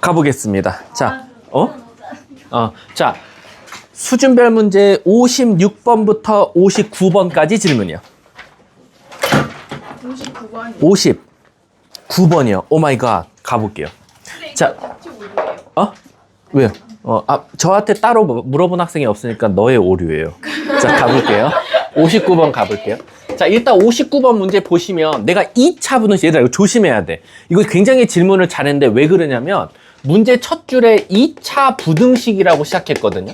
가보겠습니다. 자, 수준별 문제 56번부터 59번까지 질문이요. 59번이요. 59번이요. 오 마이 갓. 가볼게요. 자, 왜요? 저한테 따로 물어본 학생이 없으니까 너의 오류예요. 자, 가볼게요. 59번 가볼게요. 자, 일단 59번 문제 보시면 내가 2차 부등식, 얘들아 이거 조심해야 돼. 이거 굉장히 질문을 잘했는데 왜 그러냐면 문제 첫 줄에 2차 부등식이라고 시작했거든요.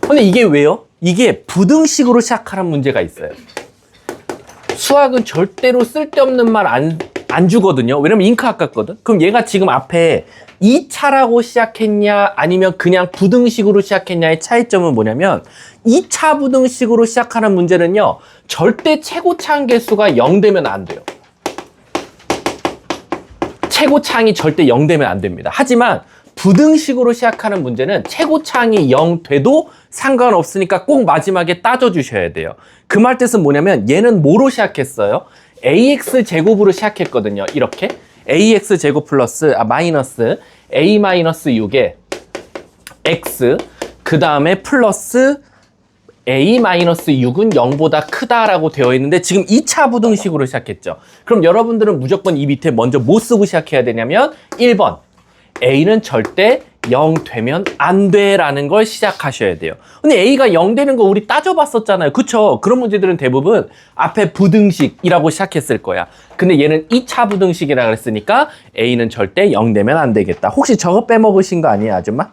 근데 이게 왜요? 이게 부등식으로 시작하는 문제가 있어요. 수학은 절대로 쓸데없는 말 안 주거든요. 왜냐면 잉크 아깝거든. 그럼 얘가 지금 앞에 2차라고 시작했냐 아니면 그냥 부등식으로 시작했냐의 차이점은 뭐냐면 2차 부등식으로 시작하는 문제는요. 절대 최고차항 개수가 0 되면 안 돼요. 최고차항이 절대 0 되면 안 됩니다. 하지만 부등식으로 시작하는 문제는 최고차항이 0 돼도 상관없으니까 꼭 마지막에 따져주셔야 돼요. 그 말 뜻은 뭐냐면 얘는 뭐로 시작했어요? ax 제곱으로 시작했거든요. 이렇게 ax 제곱 플러스 마이너스 a 마이너스 6에 x 그 다음에 플러스 a 마이너스 6은 0보다 크다라고 되어 있는데 지금 2차 부등식으로 시작했죠. 그럼 여러분들은 무조건 이 밑에 먼저 뭐 쓰고 시작해야 되냐면 1번 a는 절대 0 되면 안 돼 라는 걸 시작하셔야 돼요. 근데 a가 0 되는 거 우리 따져봤었잖아요. 그쵸? 그런 문제들은 대부분 앞에 부등식이라고 시작했을 거야. 근데 얘는 2차 부등식이라고 했으니까 a는 절대 0 되면 안 되겠다. 혹시 저거 빼먹으신 거 아니에요, 아줌마?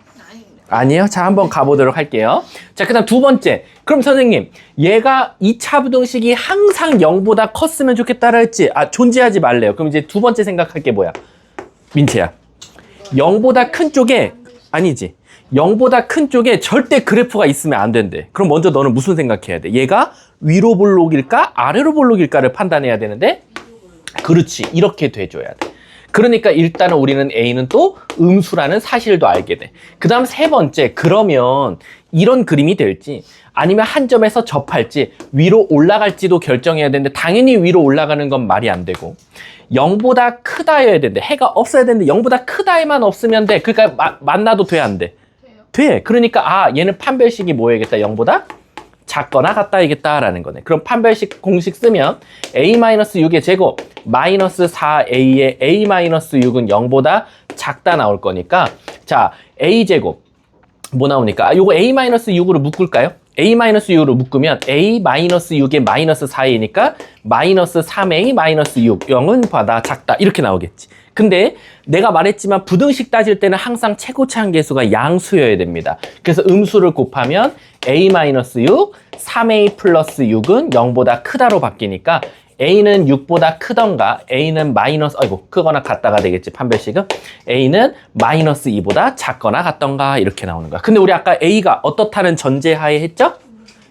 아니에요? 자, 한번 가보도록 할게요. 자, 그 다음 두 번째. 그럼 선생님, 얘가 2차 부등식이 항상 0보다 컸으면 좋겠다라 했지? 존재하지 말래요. 그럼 이제 두 번째 생각할 게 뭐야? 민채야. 0보다 큰 쪽에, 아니지. 0보다 큰 쪽에 절대 그래프가 있으면 안 된대. 그럼 먼저 너는 무슨 생각해야 돼? 얘가 위로 볼록일까? 아래로 볼록일까를 판단해야 되는데? 그렇지. 이렇게 돼줘야 돼. 그러니까 일단은 우리는 A는 또 음수라는 사실도 알게 돼. 그 다음 세 번째, 그러면 이런 그림이 될지 아니면 한 점에서 접할지 위로 올라갈지도 결정해야 되는데 당연히 위로 올라가는 건 말이 안 되고 0보다 크다여야 되는데 해가 없어야 되는데 0보다 크다에만 없으면 돼. 그러니까 만나도 돼, 안 돼? 돼. 그러니까 얘는 판별식이 뭐야겠다? 0보다 작거나 같다야겠다라는 거네. 그럼 판별식 공식 쓰면 a-6의 제곱 마이너스 4a의 a-6은 0보다 작다 나올 거니까 자 a제곱 뭐 나오니까 요거 a-6으로 묶을까요? a-6으로 묶으면 a-6의 마이너스 4a니까 마이너스 3a 마이너스 6 0은 보다 작다 이렇게 나오겠지. 근데 내가 말했지만 부등식 따질 때는 항상 최고차항 개수가 양수여야 됩니다. 그래서 음수를 곱하면 a-6 3a 플러스 6은 0보다 크다로 바뀌니까 a는 6보다 크던가 a는 마이너스 크거나 같다가 되겠지. 판별식은 a는 마이너스 2보다 작거나 같던가 이렇게 나오는 거야. 근데 우리 아까 a가 어떻다는 전제하에 했죠?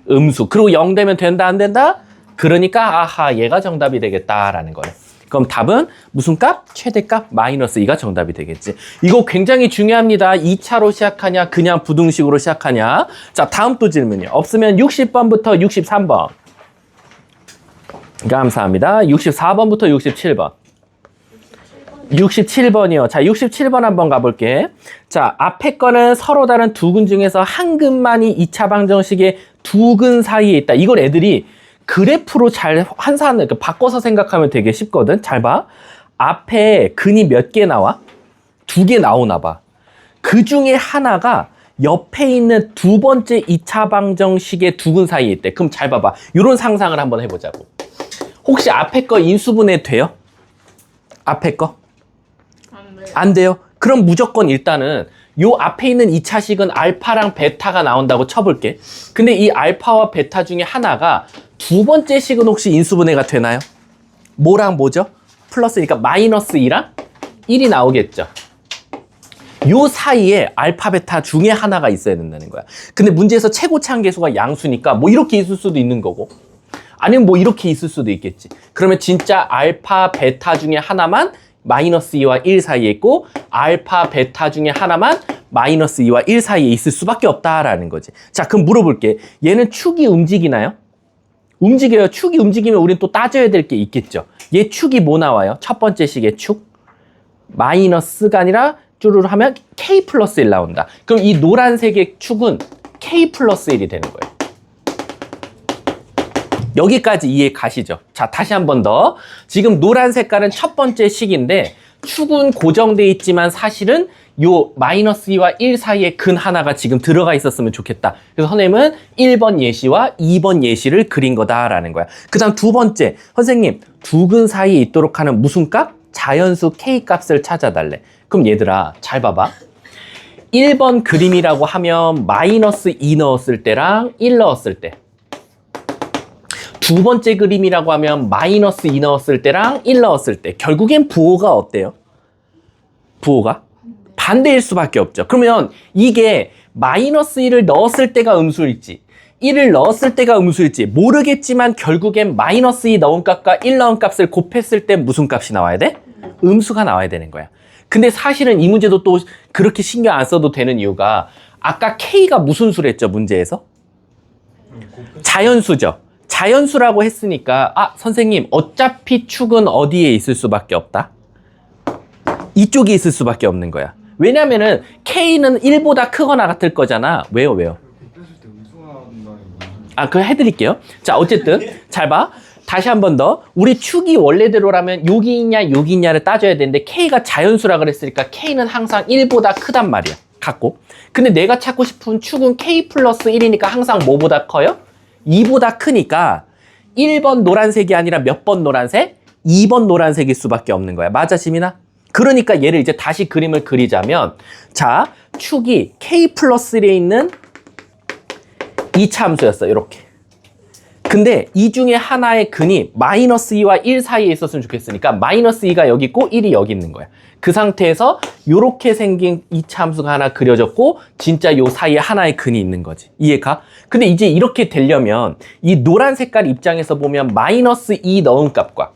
음수. 그리고 0 되면 된다 안 된다? 그러니까 얘가 정답이 되겠다라는 거예요. 그럼 답은 무슨 값? 최대값 마이너스 2가 정답이 되겠지. 이거 굉장히 중요합니다. 2차로 시작하냐 그냥 부등식으로 시작하냐. 자, 다음 또 질문이요. 없으면 60번부터 63번. 감사합니다. 64번부터 67번. 67번이요. 자, 67번 한번 가볼게. 자, 앞에 거는 서로 다른 두 근 중에서 한 근만이 2차 방정식의 두 근 사이에 있다. 이걸 애들이 그래프로 잘 환산을 바꿔서 생각하면 되게 쉽거든. 잘 봐. 앞에 근이 몇 개 나와? 2개 나오나 봐. 그 중에 하나가 옆에 있는 두 번째 2차 방정식의 두 근 사이에 있대. 그럼 잘 봐봐. 이런 상상을 한번 해보자고. 혹시 앞에 거 인수분해 돼요? 앞에 거? 안 돼요. 그럼 무조건 일단은 요 앞에 있는 2차식은 알파랑 베타가 나온다고 쳐볼게. 근데 이 알파와 베타 중에 하나가 두 번째 식은 혹시 인수분해가 되나요? 뭐랑 뭐죠? 플러스니까 마이너스 2랑 1이 나오겠죠. 요 사이에 알파, 베타 중에 하나가 있어야 된다는 거야. 근데 문제에서 최고차항 개수가 양수니까 뭐 이렇게 있을 수도 있는 거고 아니면 뭐 이렇게 있을 수도 있겠지. 그러면 진짜 알파, 베타 중에 하나만 마이너스 2와 1 사이에 있고 알파, 베타 중에 하나만 마이너스 2와 1 사이에 있을 수밖에 없다라는 거지. 자, 그럼 물어볼게. 얘는 축이 움직이나요? 움직여요. 축이 움직이면 우린 또 따져야 될 게 있겠죠. 얘 축이 뭐 나와요? 첫 번째 식의 축? 마이너스가 아니라 줄을 하면 K 플러스 1 나온다. 그럼 이 노란색의 축은 K 플러스 1이 되는 거예요. 여기까지 이해 가시죠? 자, 다시 한 번 더. 지금 노란 색깔은 첫 번째 식인데 축은 고정돼 있지만 사실은 요 마이너스 2와 1 사이에 근 하나가 지금 들어가 있었으면 좋겠다. 그래서 선생님은 1번 예시와 2번 예시를 그린 거다라는 거야. 그 다음 두 번째, 선생님 두 근 사이에 있도록 하는 무슨 값? 자연수 K 값을 찾아달래. 그럼 얘들아 잘 봐봐. 1번 그림이라고 하면 마이너스 2 넣었을 때랑 1 넣었을 때, 두 번째 그림이라고 하면 마이너스 2 넣었을 때랑 1 넣었을 때 결국엔 부호가 어때요? 부호가 반대일 수밖에 없죠. 그러면 이게 마이너스 1을 넣었을 때가 음수일지 1을 넣었을 때가 음수일지 모르겠지만 결국엔 마이너스 2 넣은 값과 1 넣은 값을 곱했을 때 무슨 값이 나와야 돼? 음수가 나와야 되는 거야. 근데 사실은 이 문제도 또 그렇게 신경 안 써도 되는 이유가 아까 K가 무슨 수랬죠, 문제에서? 자연수죠. 자연수라고 했으니까 선생님 어차피 축은 어디에 있을 수밖에 없다? 이쪽에 있을 수밖에 없는 거야. 왜냐면은 K는 1보다 크거나 같을 거잖아. 왜요? 그거 해드릴게요. 자, 어쨌든 잘 봐. 다시 한 번 더. 우리 축이 원래대로라면 여기 있냐 여기 있냐를 따져야 되는데 K가 자연수라 그랬으니까 K는 항상 1보다 크단 말이야. 같고. 근데 내가 찾고 싶은 축은 K 플러스 1이니까 항상 뭐보다 커요? 2보다 크니까 1번 노란색이 아니라 몇 번 노란색? 2번 노란색일 수밖에 없는 거야. 맞아, 시민아? 그러니까 얘를 이제 다시 그림을 그리자면, 자, 축이 K 플러스 1에 있는 2차 함수였어. 이렇게. 근데 이 중에 하나의 근이 마이너스 2와 1 사이에 있었으면 좋겠으니까 마이너스 2가 여기 있고 1이 여기 있는 거야. 그 상태에서 이렇게 생긴 2차 함수가 하나 그려졌고 진짜 요 사이에 하나의 근이 있는 거지. 이해가? 근데 이제 이렇게 되려면 이 노란 색깔 입장에서 보면 마이너스 2 넣은 값과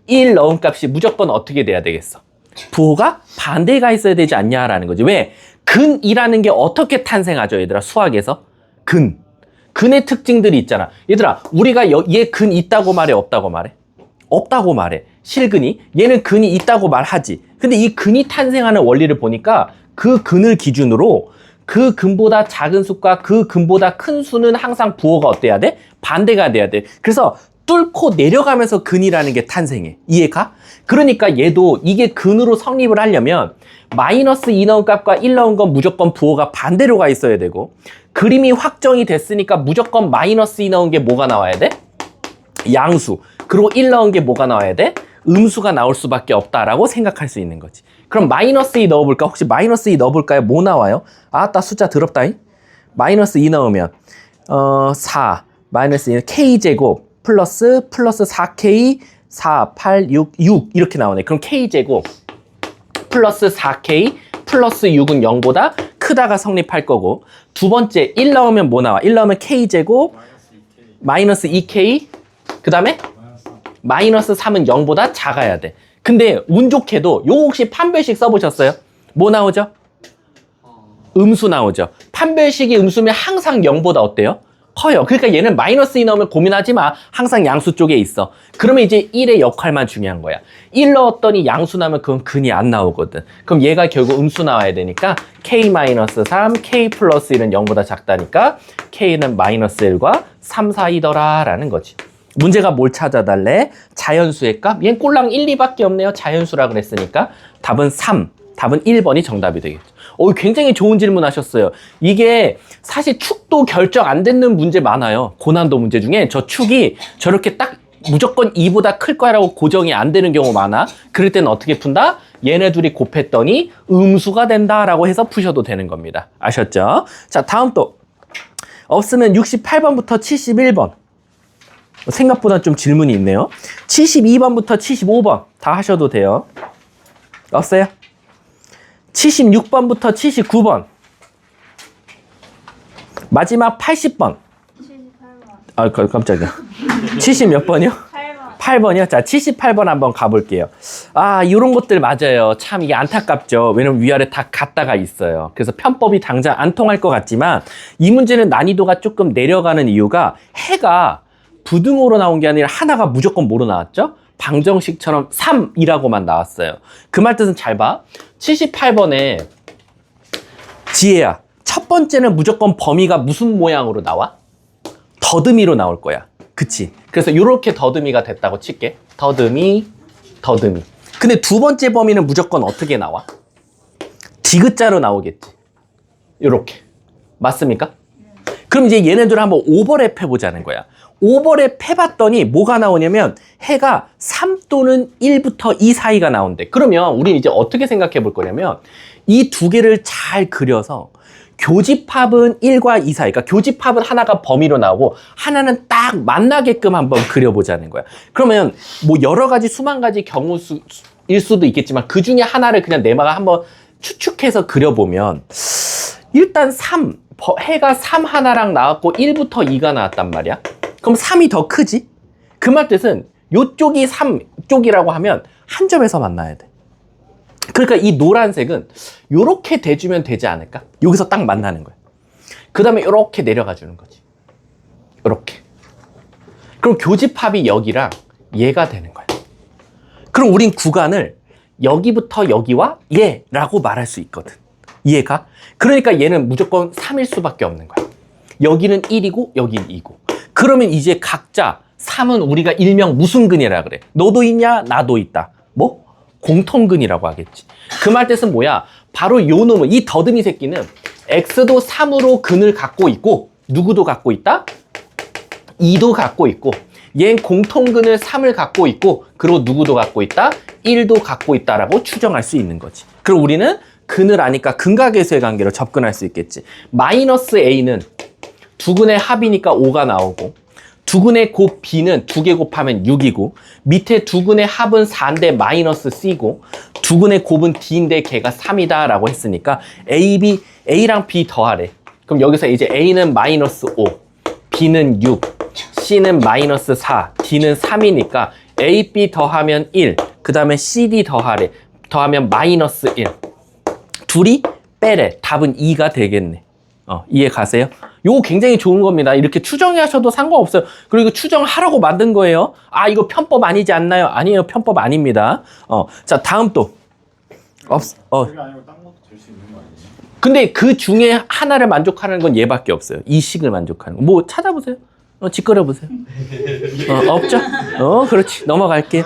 1 넣은 값이 무조건 어떻게 돼야 되겠어? 부호가 반대가 있어야 되지 않냐라는 거지. 왜? 근이라는 게 어떻게 탄생하죠, 얘들아? 수학에서? 근의 특징들이 있잖아. 얘들아, 우리가 얘 근 있다고 말해, 없다고 말해? 없다고 말해. 실근이. 얘는 근이 있다고 말하지. 근데 이 근이 탄생하는 원리를 보니까 그 근을 기준으로 그 근보다 작은 수과 그 근보다 큰 수는 항상 부호가 어때야 돼? 반대가 돼야 돼. 그래서 뚫고 내려가면서 근이라는 게 탄생해. 이해가? 그러니까 얘도 이게 근으로 성립을 하려면 마이너스 2 넣은 값과 1 넣은 건 무조건 부호가 반대로 가 있어야 되고, 그림이 확정이 됐으니까 무조건 마이너스 2 넣은 게 뭐가 나와야 돼? 양수. 그리고 1 넣은 게 뭐가 나와야 돼? 음수가 나올 수밖에 없다라고 생각할 수 있는 거지. 그럼 마이너스 2 넣어볼까? 혹시 마이너스 2 넣어볼까요? 뭐 나와요? 아따, 숫자 더럽다잉. 마이너스 2 넣으면 4 마이너스 2는 K제곱 플러스 4K 4, 8, 6 이렇게 나오네. 그럼 K제곱 플러스 4K 플러스 6은 0보다 크다가 성립할 거고, 두 번째 1 넣으면 뭐 나와? 1 넣으면 K제곱 마이너스 2K 그 다음에 마이너스 3은 0보다 작아야 돼. 근데 운 좋게도 요거 혹시 판별식 써보셨어요? 뭐 나오죠? 음수 나오죠. 판별식이 음수면 항상 0보다 어때요? 커요. 그러니까 얘는 마이너스 2 넣으면 고민하지 마. 항상 양수 쪽에 있어. 그러면 이제 1의 역할만 중요한 거야. 1 넣었더니 양수 나면 그건 근이 안 나오거든. 그럼 얘가 결국 음수 나와야 되니까 K-3, K 플러스 1은 0보다 작다니까 K는 마이너스 1과 3 사이더라 라는 거지. 문제가 뭘 찾아달래? 자연수의 값? 얘는 꼴랑 1, 2밖에 없네요. 자연수라 그랬으니까 답은 3. 답은 1번이 정답이 되겠죠. 굉장히 좋은 질문 하셨어요. 이게 사실 축도 결정 안 되는 문제 많아요. 고난도 문제 중에 저 축이 저렇게 딱 무조건 2보다 클 거라고 고정이 안 되는 경우 많아. 그럴 때는 어떻게 푼다? 얘네 둘이 곱했더니 음수가 된다라고 해서 푸셔도 되는 겁니다. 아셨죠? 자, 다음 또 없으면 68번부터 71번. 생각보다 좀 질문이 있네요. 72번부터 75번 다 하셔도 돼요. 없어요? 76번부터 79번. 마지막 80번. 78번. 깜짝이야. 70 몇 번이요? 8번. 8번이요? 자, 78번 한번 가볼게요. 이런 것들 맞아요. 참 이게 안타깝죠. 왜냐면 위아래 다 같다가 있어요. 그래서 편법이 당장 안 통할 것 같지만 이 문제는 난이도가 조금 내려가는 이유가 해가 부등호로 나온 게 아니라 하나가 무조건 뭐로 나왔죠? 방정식처럼 3이라고만 나왔어요. 그 말 뜻은 잘 봐. 78번에 지혜야, 첫 번째는 무조건 범위가 무슨 모양으로 나와? 더듬이로 나올 거야. 그치? 그래서 이렇게 더듬이가 됐다고 칠게. 더듬이, 더듬이. 근데 두 번째 범위는 무조건 어떻게 나와? 디귿자로 나오겠지. 요렇게. 맞습니까? 그럼 이제 얘네들을 한번 오버랩 해보자는 거야. 오버랩 해봤더니 뭐가 나오냐면 해가 3 또는 1부터 2 사이가 나온대. 그러면 우린 이제 어떻게 생각해 볼 거냐면 이 두 개를 잘 그려서 교집합은 1과 2 사이, 그러니까 교집합은 하나가 범위로 나오고 하나는 딱 만나게끔 한번 그려보자는 거야. 그러면 뭐 여러 가지 수만 가지 경우일 수도 있겠지만 그 중에 하나를 그냥 내가 한번 추측해서 그려보면 일단 3, 해가 3 하나랑 나왔고 1부터 2가 나왔단 말이야. 그럼 3이 더 크지? 그 말 뜻은 요쪽이 3 쪽이라고 하면 한 점에서 만나야 돼. 그러니까 이 노란색은 요렇게 대주면 되지 않을까? 여기서 딱 만나는 거야. 그 다음에 요렇게 내려가 주는 거지. 요렇게. 그럼 교집합이 여기랑 얘가 되는 거야. 그럼 우린 구간을 여기부터 여기와 얘라고 말할 수 있거든. 이해가? 그러니까 얘는 무조건 3일 수밖에 없는 거야. 여기는 1이고 여기는 2고. 그러면 이제 각자 3은 우리가 일명 무슨 근이라 그래? 너도 있냐? 나도 있다. 뭐? 공통근이라고 하겠지. 그 말 뜻은 뭐야? 바로 요 놈은, 이 더듬이 새끼는 x도 3으로 근을 갖고 있고 누구도 갖고 있다? 2도 갖고 있고 얘는 공통근을 3을 갖고 있고 그리고 누구도 갖고 있다? 1도 갖고 있다라고 추정할 수 있는 거지. 그럼 우리는 근을 아니까 근각계수의 관계로 접근할 수 있겠지. 마이너스 a는 두 근의 합이니까 5가 나오고 두 근의 곱 b는 두 개 곱하면 6이고 밑에 두 근의 합은 4인데 마이너스 c고 두 근의 곱은 d인데 걔가 3이다 라고 했으니까 a랑 b 더하래. 그럼 여기서 이제 a는 마이너스 5, b는 6, c는 마이너스 4, d는 3이니까 a, b 더하면 1, 그 다음에 cd 더하래. 더하면 마이너스 1. 둘이 빼래. 답은 2가 되겠네. 이해 가세요? 요거 굉장히 좋은 겁니다. 이렇게 추정하셔도 상관없어요. 그리고 추정하라고 만든 거예요. 아, 이거 편법 아니지 않나요? 아니에요. 편법 아닙니다. 자, 다음 또. 그게 아니고 딴 것도 될 수 있는 거 아니에요? 근데 그 중에 하나를 만족하는 건 얘밖에 없어요. 이 식을 만족하는 거. 뭐 찾아보세요. 짓거려 보세요. 없죠? 그렇지. 넘어갈게요.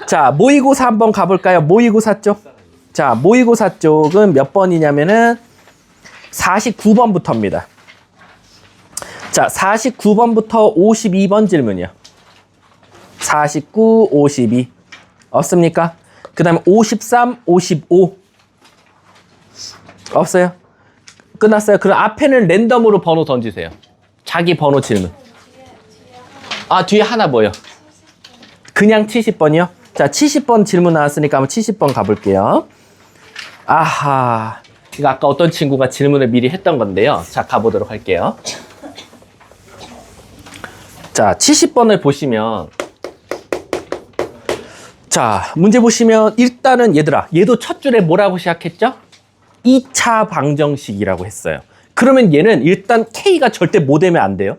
자, 모의고사 한번 가볼까요? 모의고사 쪽. 자, 모의고사 쪽은 몇 번이냐면은 49번부터입니다. 자, 49번부터 52번 질문이요. 49, 52. 없습니까? 그 다음에 53, 55. 없어요? 끝났어요? 그럼 앞에는 랜덤으로 번호 던지세요. 자기 번호 질문. 아, 뒤에 하나 뭐요? 그냥 70번이요? 자, 70번 질문 나왔으니까 한번 70번 가볼게요. 아하. 이거 아까 어떤 친구가 질문을 미리 했던 건데요. 자, 가보도록 할게요. 자, 70번을 보시면 자, 문제 보시면 일단은 얘들아, 얘도 첫 줄에 뭐라고 시작했죠? 2차 방정식이라고 했어요. 그러면 얘는 일단 K가 절대 뭐 되면 안 돼요?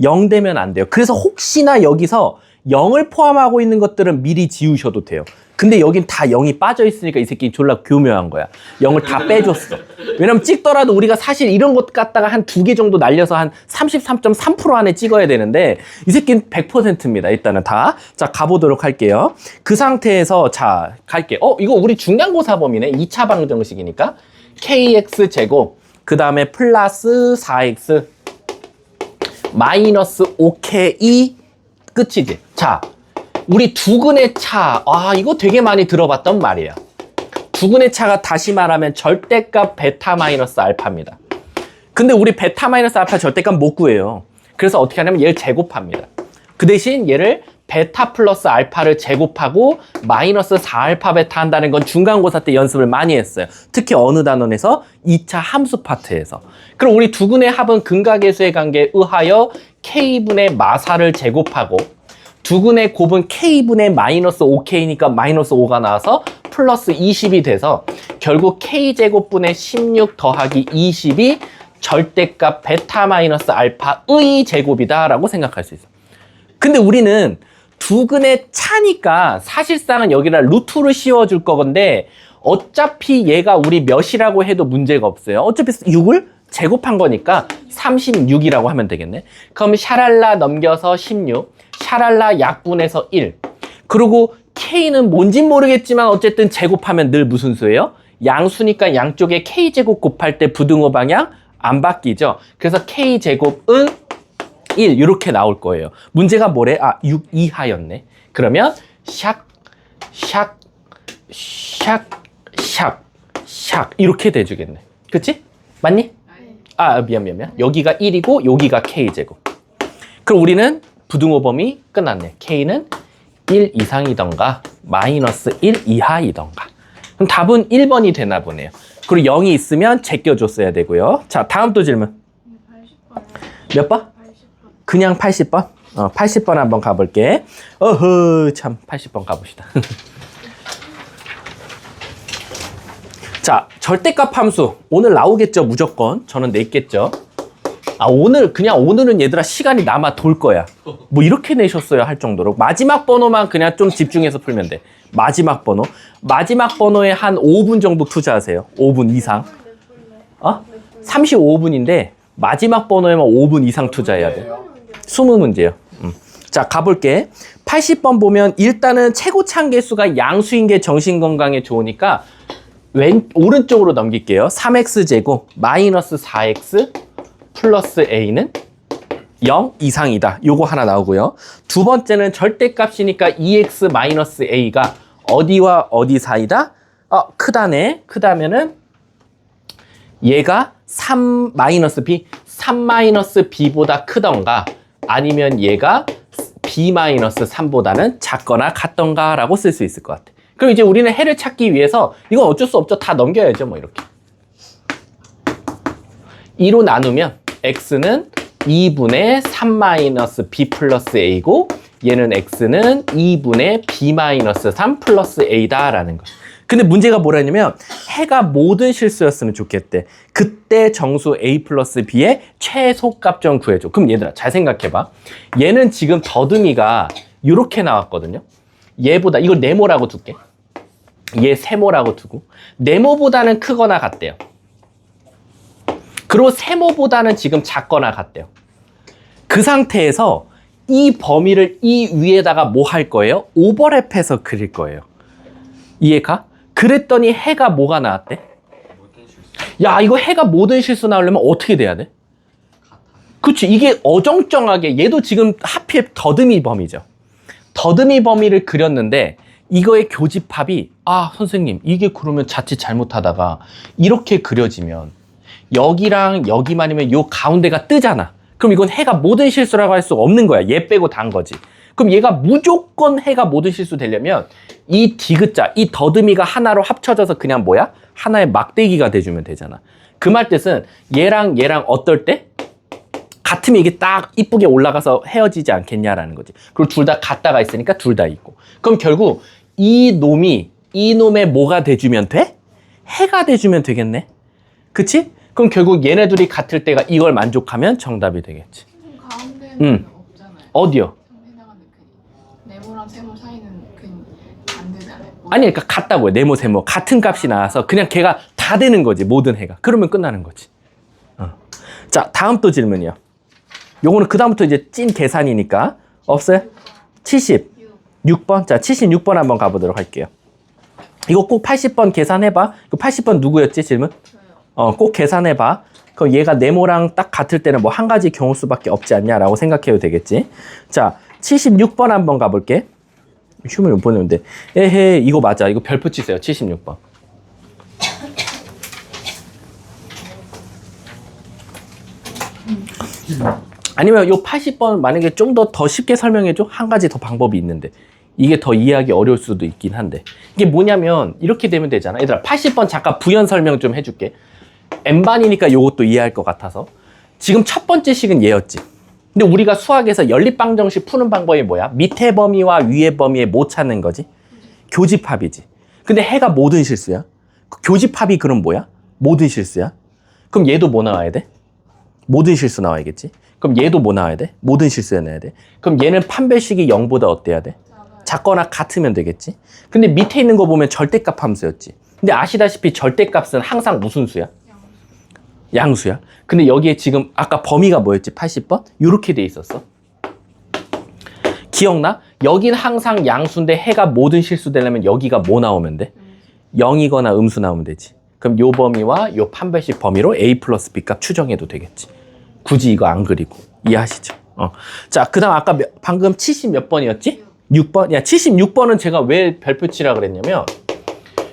0 되면 안 돼요. 그래서 혹시나 여기서 0을 포함하고 있는 것들은 미리 지우셔도 돼요. 근데 여긴 다 0이 빠져 있으니까 이 새끼 졸라 교묘한 거야. 0을 다 빼줬어. 왜냐면 찍더라도 우리가 사실 이런 것 갖다가 한 2개 정도 날려서 한 33.3% 안에 찍어야 되는데 이 새끼는 100%입니다. 일단은 다. 자, 가보도록 할게요. 그 상태에서 자, 갈게. 이거 우리 중간고사 범위네. 2차 방정식이니까 kx 제곱 그 다음에 플러스 4x 마이너스 5k 끝이지. 자, 우리 두근의 차, 이거 되게 많이 들어봤던 말이에요. 두근의 차가 다시 말하면 절대값 베타 마이너스 알파입니다. 근데 우리 베타 마이너스 알파 절대값 못 구해요. 그래서 어떻게 하냐면 얘를 제곱합니다. 그 대신 얘를 베타 플러스 알파를 제곱하고 마이너스 4알파 베타 한다는 건 중간고사 때 연습을 많이 했어요. 특히 어느 단원에서 2차 함수 파트에서. 그럼 우리 두근의 합은 근각계수의 관계에 의하여 k분의 마사를 제곱하고 두근의 곱은 k분의 마이너스 5k니까 마이너스 5가 나와서 플러스 20이 돼서 결국 k제곱분의 16 더하기 20이 절대값 베타 마이너스 알파의 제곱이다 라고 생각할 수 있어요. 근데 우리는 두 근의 차니까 사실상은 여기다 루트를 씌워줄 거건데 어차피 얘가 우리 몇이라고 해도 문제가 없어요. 어차피 6을 제곱한 거니까 36이라고 하면 되겠네. 그럼 샤랄라 넘겨서 16, 샤랄라 약분해서 1. 그리고 K는 뭔진 모르겠지만 어쨌든 제곱하면 늘 무슨 수예요? 양수니까 양쪽에 K제곱 곱할 때 부등호 방향 안 바뀌죠. 그래서 K제곱은 1 이렇게 나올 거예요. 문제가 뭐래? 6 이하였네. 그러면 샥, 샥, 샥, 샥, 샥 이렇게 돼주겠네. 그치? 맞니? 미안. 여기가 1이고 여기가 K제곱. 그럼 우리는 부등호 범위 끝났네. K는 1 이상이던가 마이너스 1 이하이던가. 그럼 답은 1번이 되나 보네요. 그리고 0이 있으면 제껴줬어야 되고요. 자, 다음 또 질문. 80번. 몇 번? 80번. 그냥 80번? 80번 한번 가볼게. 참 80번 가봅시다. 자, 절대값 함수 오늘 나오겠죠, 무조건. 저는 냈겠죠. 오늘은 얘들아 시간이 남아 돌 거야. 뭐 이렇게 내셨어요 할 정도로. 마지막 번호만 그냥 좀 집중해서 풀면 돼. 마지막 번호에 한 5분 정도 투자하세요. 5분 이상. 35분인데 마지막 번호에만 5분 이상 투자해야 돼. 20문제요. 자, 가볼게. 80번 보면 일단은 최고 참개수가 양수인 게 정신건강에 좋으니까 오른쪽으로 넘길게요. 3x제곱 마이너스 4x 플러스 a는 0 이상이다. 요거 하나 나오고요. 두 번째는 절대값이니까 2x 마이너스 a가 어디와 어디 사이다? 크다네. 크다면은 얘가 3 마이너스 b보다 크던가 아니면 얘가 b 마이너스 3보다는 작거나 같던가 라고 쓸 수 있을 것 같아. 그럼 이제 우리는 해를 찾기 위해서 이건 어쩔 수 없죠. 다 넘겨야죠. 뭐 이렇게 2로 나누면 x는 2분의 3 마이너스 b 플러스 a고 얘는 x는 2분의 b 마이너스 3 플러스 a다 라는 거. 근데 문제가 뭐라냐면 해가 모든 실수였으면 좋겠대. 그때 정수 a 플러스 b의 최소값 좀 구해줘. 그럼 얘들아 잘 생각해봐. 얘는 지금 더듬이가 이렇게 나왔거든요. 얘보다 이걸 네모라고 둘게. 얘 세모라고 두고 네모보다는 크거나 같대요. 그리고 세모보다는 지금 작거나 같대요. 그 상태에서 이 범위를 이 위에다가 뭐 할 거예요? 오버랩해서 그릴 거예요. 이해가? 그랬더니 해가 뭐가 나왔대? 야, 이거 해가 모든 실수 나오려면 어떻게 돼야 돼? 그치, 이게 어정쩡하게 얘도 지금 하필 더듬이 범위죠. 더듬이 범위를 그렸는데 이거의 교집합이 선생님 이게 그러면 자칫 잘못하다가 이렇게 그려지면 여기랑 여기만이면 요 가운데가 뜨잖아. 그럼 이건 해가 모든 실수라고 할 수 없는 거야. 얘 빼고 단 거지. 그럼 얘가 무조건 해가 모든 실수 되려면 이 디귿자, 이 더듬이가 하나로 합쳐져서 그냥 뭐야? 하나의 막대기가 돼주면 되잖아. 그 말 뜻은 얘랑 어떨 때? 같으면 이게 딱 이쁘게 올라가서 헤어지지 않겠냐라는 거지. 그리고 둘 다 같다가 있으니까 둘 다 있고. 그럼 결국 이놈의 뭐가 돼주면 돼? 해가 돼주면 되겠네. 그치? 그럼 결국 얘네 둘이 같을 때가 이걸 만족하면 정답이 되겠지. 가운데는 없잖아요. 어디요? 해당하는 근이. 네모랑 세모 사이는 근이 안 되잖아요. 아니, 그러니까 같다고요. 네모, 세모. 같은 값이 나와서 그냥 걔가 다 되는 거지. 모든 해가. 그러면 끝나는 거지. 자, 다음 또 질문이요. 요거는 그다음부터 이제 찐 계산이니까. 없어요? 76번. 자, 76번 한번 가보도록 할게요. 이거 꼭 80번 계산해봐. 이거 80번 누구였지, 질문? 꼭 계산해봐. 그럼 얘가 네모랑 딱 같을 때는 뭐 한 가지 경우 수밖에 없지 않냐라고 생각해도 되겠지. 자, 76번 한번 가볼게. 휴물 보내는데. 에헤, 이거 맞아. 이거 별표 치세요. 76번. 아니면 요 80번 만약에 좀 더 쉽게 설명해줘? 한 가지 더 방법이 있는데. 이게 더 이해하기 어려울 수도 있긴 한데. 이게 뭐냐면 이렇게 되면 되잖아. 얘들아 80번 잠깐 부연 설명 좀 해줄게. N반이니까 요것도 이해할 것 같아서. 지금 첫 번째 식은 얘였지. 근데 우리가 수학에서 연립방정식 푸는 방법이 뭐야? 밑에 범위와 위에 범위에 뭐 찾는 거지? 교집합이지. 근데 해가 모든 실수야. 교집합이 그럼 뭐야? 모든 실수야. 그럼 얘도 뭐 나와야 돼? 모든 실수 나와야겠지. 그럼 얘도 뭐 나와야 돼? 모든 실수해내야 돼. 그럼 얘는 판별식이 0보다 어때야 돼? 작거나 같으면 되겠지. 근데 밑에 있는 거 보면 절대값 함수였지. 근데 아시다시피 절대값은 항상 무슨 수야? 양수야. 근데 여기에 지금 아까 범위가 뭐였지? 80번? 이렇게 돼 있었어. 기억나? 여긴 항상 양수인데 해가 모든 실수 되려면 여기가 뭐 나오면 돼? 0이거나 음수 나오면 되지. 그럼 요 범위와 요 판별식 범위로 A 플러스 B 값 추정해도 되겠지. 굳이 이거 안 그리고. 이해하시죠? 자, 그 다음 아까 방금 70 몇 번이었지? 6번? 야, 76번은 제가 왜 별표 치라 그랬냐면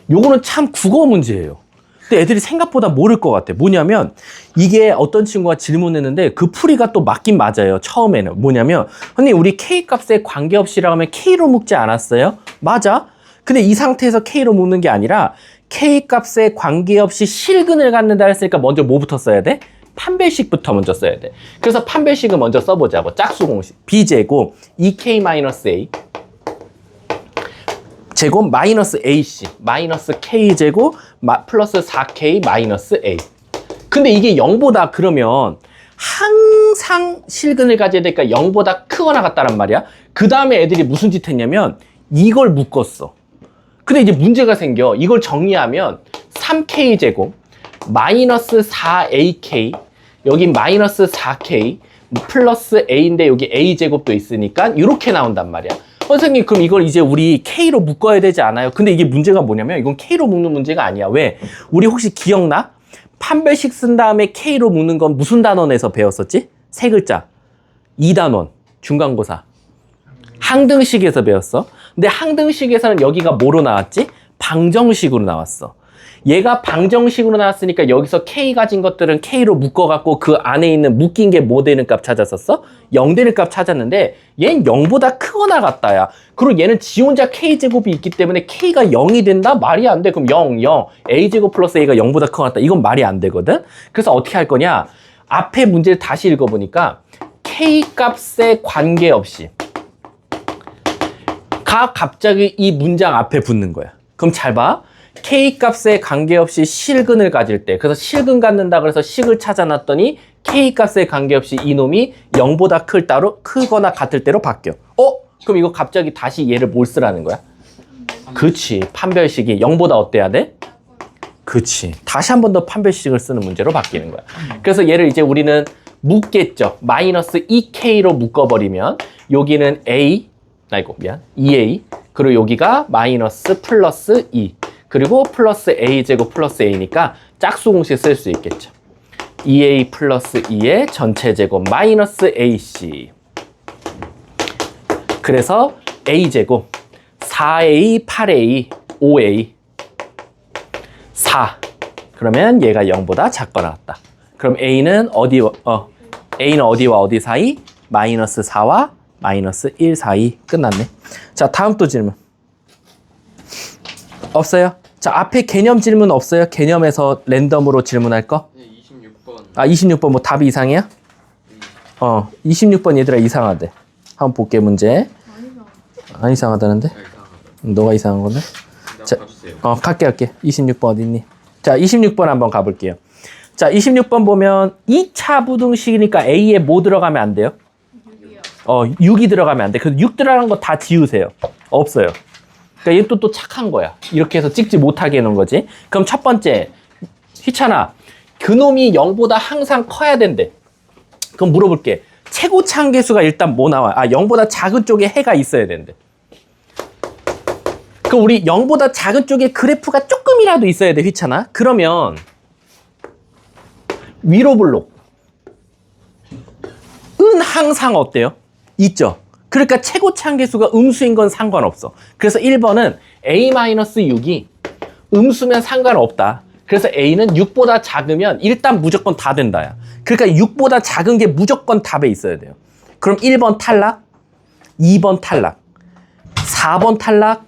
요거는 참 국어 문제예요. 근데 애들이 생각보다 모를 것 같아. 뭐냐면 이게 어떤 친구가 질문했는데 그 풀이가 또 맞긴 맞아요. 처음에는. 뭐냐면 선생님 우리 K값에 관계없이라고 하면 K로 묶지 않았어요? 맞아. 근데 이 상태에서 K로 묶는 게 아니라 K값에 관계없이 실근을 갖는다 했으니까 먼저 뭐부터 써야 돼? 판별식부터 먼저 써야 돼. 그래서 판별식을 먼저 써보자고. 짝수 공식. B제곱 2K-A 제곱 마이너스 AC 마이너스 K제곱 플러스 4K 마이너스 A. 근데 이게 0보다 그러면 항상 실근을 가져야 되니까 0보다 크거나 같다란 말이야. 그 다음에 애들이 무슨 짓 했냐면 이걸 묶었어. 근데 이제 문제가 생겨. 이걸 정리하면 3K제곱 마이너스 4AK 여기 마이너스 4K 플러스 A인데 여기 A제곱도 있으니까 이렇게 나온단 말이야. 선생님 그럼 이걸 이제 우리 K로 묶어야 되지 않아요? 근데 이게 문제가 뭐냐면 이건 K로 묶는 문제가 아니야. 왜? 우리 혹시 기억나? 판별식 쓴 다음에 K로 묶는 건 무슨 단원에서 배웠었지? 세 글자. 2단원. 중간고사. 항등식에서 배웠어. 근데 항등식에서는 여기가 뭐로 나왔지? 방정식으로 나왔어. 얘가 방정식으로 나왔으니까 여기서 K 가진 것들은 K로 묶어갖고 그 안에 있는 묶인 게 뭐 되는 값 찾았었어? 0 되는 값 찾았는데 얘는 0보다 크거나 같다야. 그리고 얘는 지 혼자 K제곱이 있기 때문에 K가 0이 된다? 말이 안 돼. 그럼 0, 0. A제곱 플러스 A가 0보다 크거나 같다. 이건 말이 안 되거든? 그래서 어떻게 할 거냐? 앞에 문제를 다시 읽어보니까 K 값에 관계없이 가 갑자기 이 문장 앞에 붙는 거야. 그럼 잘 봐. K값에 관계없이 실근을 가질 때 그래서 실근 갖는다 그래서 식을 찾아놨더니 K값에 관계없이 이놈이 0보다 크거나 같을 때로 바뀌어. 그럼 이거 갑자기 다시 얘를 뭘 쓰라는 거야? 그치. 판별식이 0보다 어때야 돼? 그치. 다시 한 번 더 판별식을 쓰는 문제로 바뀌는 거야. 그래서 얘를 이제 우리는 묶겠죠. 마이너스 2K로 묶어버리면 여기는 A 2A 그리고 여기가 마이너스 플러스 2 그리고 플러스 A제곱 플러스 A니까 짝수 공식 쓸 수 있겠죠. 2A 플러스 2의 전체 제곱 마이너스 AC. 그래서 A제곱 4A, 8A, 5A 4. 그러면 얘가 0보다 작거나 같다. 그럼 A는 A는 어디와 어디 사이? 마이너스 4와 마이너스 1 사이. 끝났네. 자, 다음 또 질문. 없어요? 자, 앞에 개념 질문 없어요? 개념에서 랜덤으로 질문할 거? 네, 26번. 아, 26번 뭐 답이 이상해요? 26번 얘들아 이상하대. 한번 볼게 문제. 안 이상하다는데? 너가 이상한 건데? 자, 가주세요. 갈게. 26번 어디 있니? 자, 26번 한번 가볼게요. 자, 26번 보면 2차 부등식이니까 A에 뭐 들어가면 안 돼요? 6이요. 6이 들어가면 안 돼. 그래서 6 들어가는 거 다 지우세요. 없어요. 그러니까 얘 또 착한 거야. 이렇게 해서 찍지 못하게 해놓은 거지. 그럼 첫 번째, 희찬아, 그놈이 0보다 항상 커야 된대. 그럼 물어볼게. 최고차항계수가 일단 뭐 나와? 0보다 작은 쪽에 해가 있어야 된대. 그럼 우리 0보다 작은 쪽에 그래프가 조금이라도 있어야 돼, 휘찬아. 그러면 위로 블록 은 항상 어때요? 있죠. 그러니까 최고차항계수가 음수인 건 상관없어. 그래서 1번은 A-6이 음수면 상관없다. 그래서 A는 6보다 작으면 일단 무조건 다 된다야. 그러니까 6보다 작은 게 무조건 답에 있어야 돼요. 그럼 1번 탈락, 2번 탈락, 4번 탈락.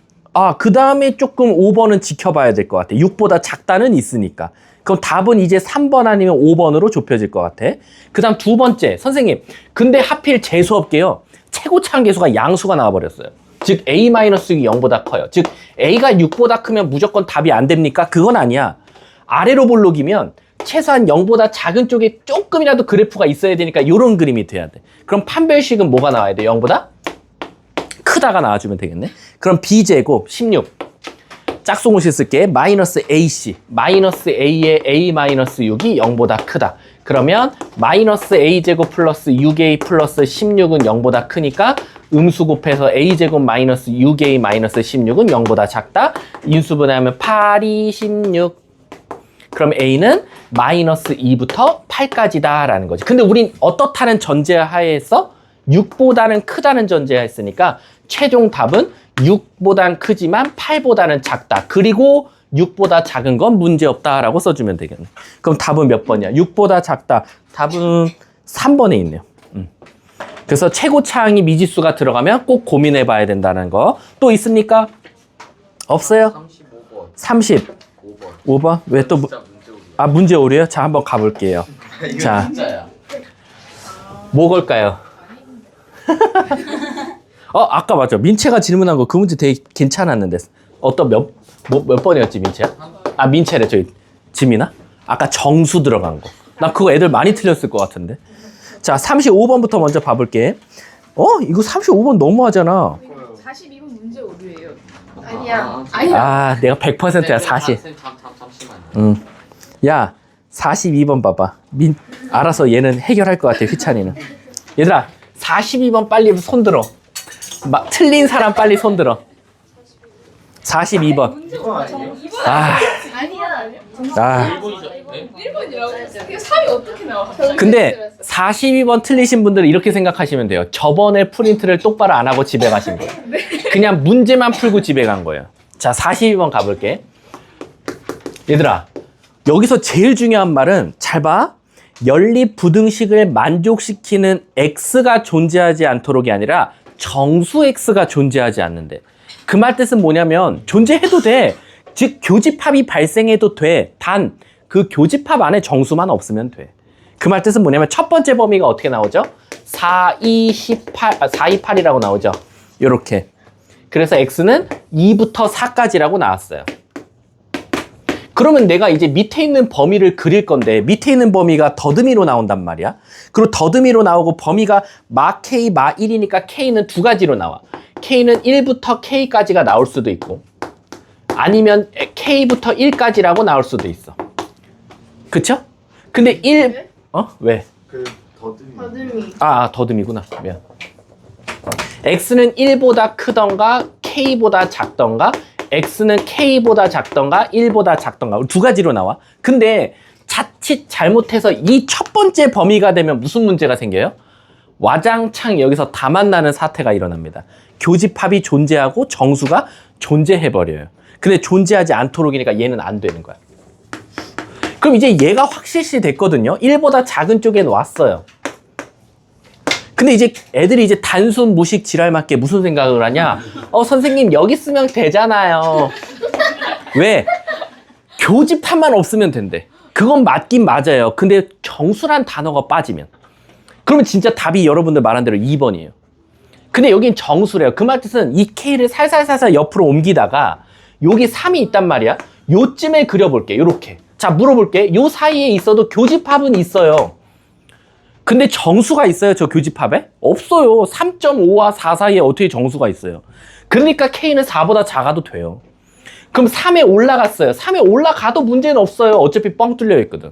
그 다음에 조금 5번은 지켜봐야 될 것 같아. 6보다 작다는 있으니까. 그럼 답은 이제 3번 아니면 5번으로 좁혀질 것 같아. 그 다음 두 번째, 선생님, 근데 하필 재수없게요. 최고차항계수가 양수가 나와버렸어요. 즉 A-6이 0보다 커요. 즉 A가 6보다 크면 무조건 답이 안 됩니까? 그건 아니야. 아래로 볼록이면 최소한 0보다 작은 쪽에 조금이라도 그래프가 있어야 되니까 이런 그림이 돼야 돼. 그럼 판별식은 뭐가 나와야 돼? 0보다 크다가 나와주면 되겠네. 그럼 b제곱 16 짝수공식 쓸게. 마이너스 ac 마이너스 a의 a 마이너스 6이 0보다 크다. 그러면 마이너스 a제곱 플러스 6a 플러스 16은 0보다 크니까 음수 곱해서 a제곱 마이너스 6a 마이너스 16은 0보다 작다. 인수분해하면 8이 16. 그럼 a는 마이너스 2부터 8까지다 라는 거지. 근데 우린 어떻다는 전제하에 했어? 6보다는 크다는 전제하에 했으니까 최종 답은 6보단 크지만 8보다는 작다. 그리고 6보다 작은 건 문제없다라고 써주면 되겠네. 그럼 답은 몇 번이야? 6보다 작다. 답은 3번에 있네요. 그래서 최고차항이 미지수가 들어가면 꼭 고민해 봐야 된다는 거. 또 있습니까? 없어요? 35번. 35번? 왜 또? 문제 오류요? 자, 한번 가볼게요. 자, 진짜야. 뭐 걸까요? 아까 맞죠. 민채가 질문한 거 그 문제 되게 괜찮았는데. 몇 번이었지, 민채야? 민채래, 저희. 지민아? 아까 정수 들어간 거. 나 그거 애들 많이 틀렸을 것 같은데. 자, 35번부터 먼저 봐볼게. 이거 35번 너무하잖아. 42번 문제 오류예요. 아니야. 내가 100%야, 40. 잠시만요. 야, 42번 봐봐. 알아서 얘는 해결할 것 같아, 휘찬이는. 얘들아, 42번 빨리 손 들어. 틀린 사람 빨리 손 들어. 42번. 이거 아니에요? 아니야. 1번이라고? 이게 3이 어떻게 나와? 근데 42번 틀리신 분들은 이렇게 생각하시면 돼요. 저번에 프린트를 똑바로 안 하고 집에 가신 거예요. 그냥 문제만 풀고 집에 간 거예요. 자, 42번 가볼게. 얘들아, 여기서 제일 중요한 말은 잘 봐. 연립 부등식을 만족시키는 x가 존재하지 않도록이 아니라 정수 x가 존재하지 않는데. 그 말 뜻은 뭐냐면 존재해도 돼. 즉 교집합이 발생해도 돼. 단 그 교집합 안에 정수만 없으면 돼. 그 말 뜻은 뭐냐면 첫 번째 범위가 어떻게 나오죠? 4, 2, 8이라고 나오죠. 요렇게. 그래서 x는 2부터 4까지라고 나왔어요. 그러면 내가 이제 밑에 있는 범위를 그릴 건데 밑에 있는 범위가 더듬이로 나온단 말이야. 그리고 더듬이로 나오고 범위가 마 k, 마 1이니까 k는 두 가지로 나와. k는 1부터 k까지가 나올 수도 있고 아니면 k부터 1까지라고 나올 수도 있어. 그쵸? 근데 1... 왜? 그 더듬이. 더듬이구나. 미안. x는 1보다 크던가 k보다 작던가 x는 k보다 작던가 1보다 작던가 두 가지로 나와. 근데 자칫 잘못해서 이 첫 번째 범위가 되면 무슨 문제가 생겨요? 와장창 여기서 다 만나는 사태가 일어납니다. 교집합이 존재하고 정수가 존재해버려요. 근데 존재하지 않도록이니까 얘는 안 되는 거야. 그럼 이제 얘가 확실시 됐거든요. 1보다 작은 쪽에 왔어요. 근데 이제 애들이 이제 단순 무식 지랄 맞게 무슨 생각을 하냐? 선생님 여기 쓰면 되잖아요. 왜? 교집합만 없으면 된대. 그건 맞긴 맞아요. 근데 정수란 단어가 빠지면. 그러면 진짜 답이 여러분들 말한 대로 2번이에요. 근데 여긴 정수래요. 그 말 뜻은 이 K를 살살살살 옆으로 옮기다가 여기 3이 있단 말이야. 요쯤에 그려볼게. 요렇게. 자, 물어볼게. 요 사이에 있어도 교집합은 있어요. 근데 정수가 있어요, 저 교집합에? 없어요. 3.5와 4 사이에 어떻게 정수가 있어요? 그러니까 K는 4보다 작아도 돼요. 그럼 3에 올라갔어요. 3에 올라가도 문제는 없어요. 어차피 뻥 뚫려 있거든.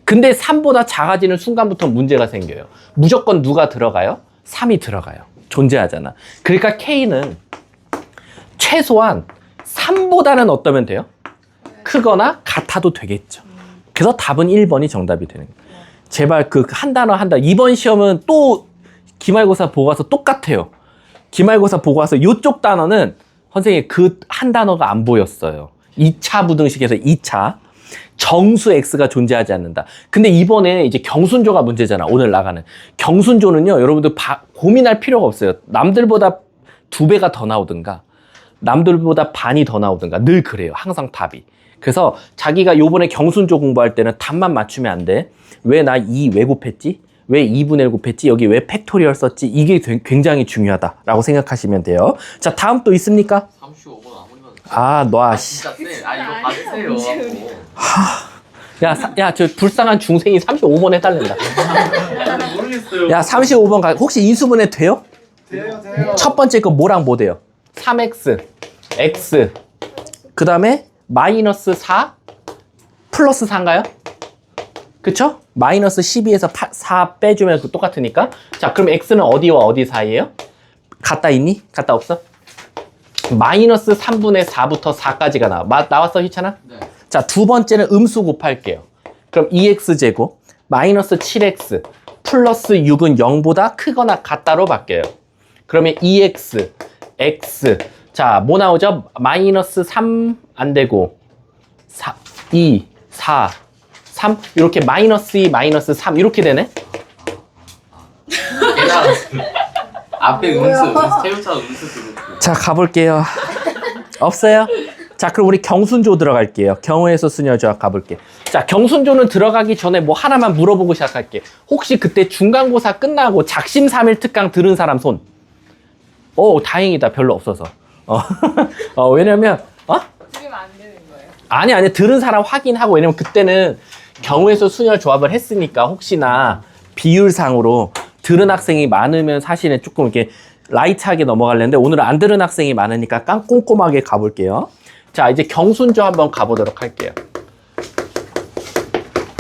근데 3보다 작아지는 순간부터 문제가 생겨요. 무조건 누가 들어가요? 3이 들어가요. 존재하잖아. 그러니까 K는 최소한 3보다는 어떠면 돼요? 크거나 같아도 되겠죠. 그래서 답은 1번이 정답이 되는 거예요. 제발 그 한 단어. 이번 시험은 또 기말고사 보고 와서 똑같아요. 기말고사 보고 와서 이쪽 단어는 선생님 그 한 단어가 안 보였어요. 2차 부등식에서 2차. 정수 x가 존재하지 않는다. 근데 이번에 이제 경순조가 문제잖아. 오늘 나가는. 경순조는요, 여러분들 고민할 필요가 없어요. 남들보다 2배가 더 나오든가, 남들보다 반이 더 나오든가, 늘 그래요. 항상 답이. 그래서 자기가 요번에 경순조 공부할 때는 답만 맞추면 안 돼. 왜 나 2 왜 곱했지? 왜 2분의 1 곱했지? 여기 왜 팩토리얼 썼지? 이게 굉장히 중요하다라고 생각하시면 돼요. 자, 다음 또 있습니까? 35번 아무리만. 너 진짜 쎄. 이거 봐주세요. 야, 저 불쌍한 중생이 35번 해달란다. 모르겠어요. 야, 35번 혹시 인수분해 돼요? 돼요. 첫 번째 거 뭐랑 뭐 돼요? 3x, x. 그 다음에 마이너스 4, 플러스 4인가요? 그쵸? 마이너스 12에서 4 빼주면 똑같으니까. 자, 그럼 x는 어디와 어디 사이에요? 갔다 있니? 갔다 없어? 마이너스 3분의 4부터 4까지가 나왔어, 희찬아? 네. 자, 두 번째는 음수 곱할게요. 그럼 2x제곱 마이너스 7x 플러스 6은 0보다 크거나 같다로 바뀌어요. 그러면 2x, x. 자, 뭐 나오죠? 마이너스 3 안 되고 4, 2, 4, 3 이렇게 마이너스 2, 마이너스 3 이렇게 되네? 앞에 세우차 음수 들었고. 자, 가볼게요. 없어요? 자, 그럼 우리 경순조 들어갈게요. 경우에서 수녀조합 가볼게. 자, 경순조는 들어가기 전에 뭐 하나만 물어보고 시작할게. 혹시 그때 중간고사 끝나고 작심삼일 특강 들은 사람 손? 다행이다. 별로 없어서. 왜냐면, 들으면 안 되는 거예요. 아니, 들은 사람 확인하고, 왜냐면 그때는 경우에서 수녀 조합을 했으니까 혹시나 비율상으로 들은 학생이 많으면 사실은 조금 이렇게 라이트하게 넘어가려는데 오늘은 안 들은 학생이 많으니까 꼼꼼하게 가볼게요. 자, 이제 경순조 한번 가보도록 할게요.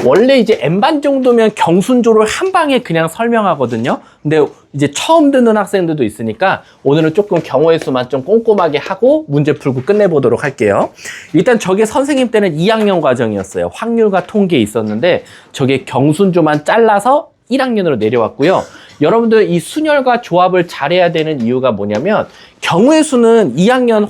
원래 이제 N반 정도면 경순조를 한 방에 그냥 설명하거든요. 근데 이제 처음 듣는 학생들도 있으니까 오늘은 조금 경우의 수만 좀 꼼꼼하게 하고 문제 풀고 끝내보도록 할게요. 일단 저게 선생님 때는 2학년 과정이었어요. 확률과 통계 있었는데 저게 경순조만 잘라서 1학년으로 내려왔고요. 여러분들 이 순열과 조합을 잘해야 되는 이유가 뭐냐면 경우의 수는 2학년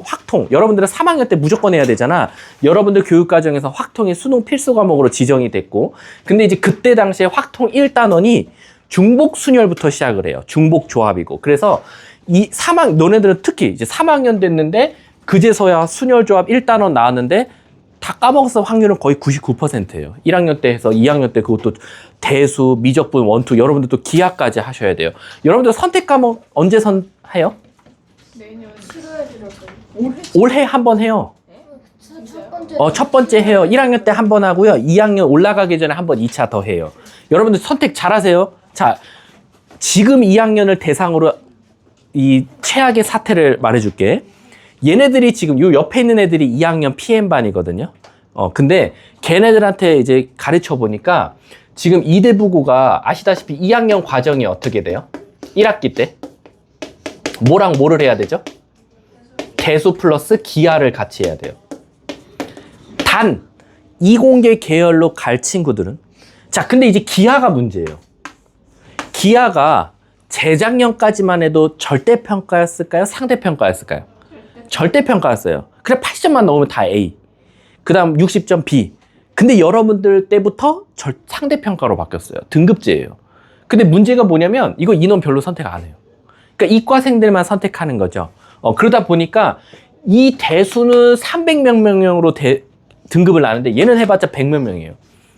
확통 여러분들은 3학년 때 무조건 해야 되잖아. 여러분들 교육과정에서 확통이 수능 필수 과목으로 지정이 됐고 근데 이제 그때 당시에 확통 1단원이 중복 순열부터 시작을 해요. 중복 조합이고 그래서 이 너네들은 특히 이제 3학년 됐는데 그제서야 순열 조합 1단원 나왔는데 다 까먹었을 확률은 거의 99%예요. 1학년 때 해서 2학년 때 그것도 대수, 미적분, 원투 여러분들도 기하까지 하셔야 돼요. 여러분들 선택 과목 언제 해요? 내년 7월 올해 한 번 해요. 첫 번째 첫 번째 해요. 1학년 때 한 번 하고요. 2학년 올라가기 전에 한 번 2차 더 해요. 여러분들 선택 잘하세요. 자, 지금 2학년을 대상으로 이 최악의 사태를 말해줄게. 얘네들이 지금 요 옆에 있는 애들이 2학년 PM반이거든요. 근데 걔네들한테 이제 가르쳐 보니까 지금 이대부고가 아시다시피 2학년 과정이 어떻게 돼요? 1학기 때 뭐랑 뭐를 해야 되죠? 대수 플러스 기하를 같이 해야 돼요. 단 이공계 계열로 갈 친구들은 자, 근데 이제 기하가 문제예요. 기하가 재작년까지만 해도 절대평가였을까요? 상대평가였을까요? 절대평가였어요. 그래 80점만 넣으면 다 A. 그 다음 60점 B. 근데 여러분들 때부터 상대평가로 바뀌었어요. 등급제예요. 근데 문제가 뭐냐면 이거 인원 별로 선택 안 해요. 그러니까 이과생들만 선택하는 거죠. 그러다 보니까 이 대수는 300몇 명으로 등급을 나누는데 얘는 해봤자 100몇 명이에요.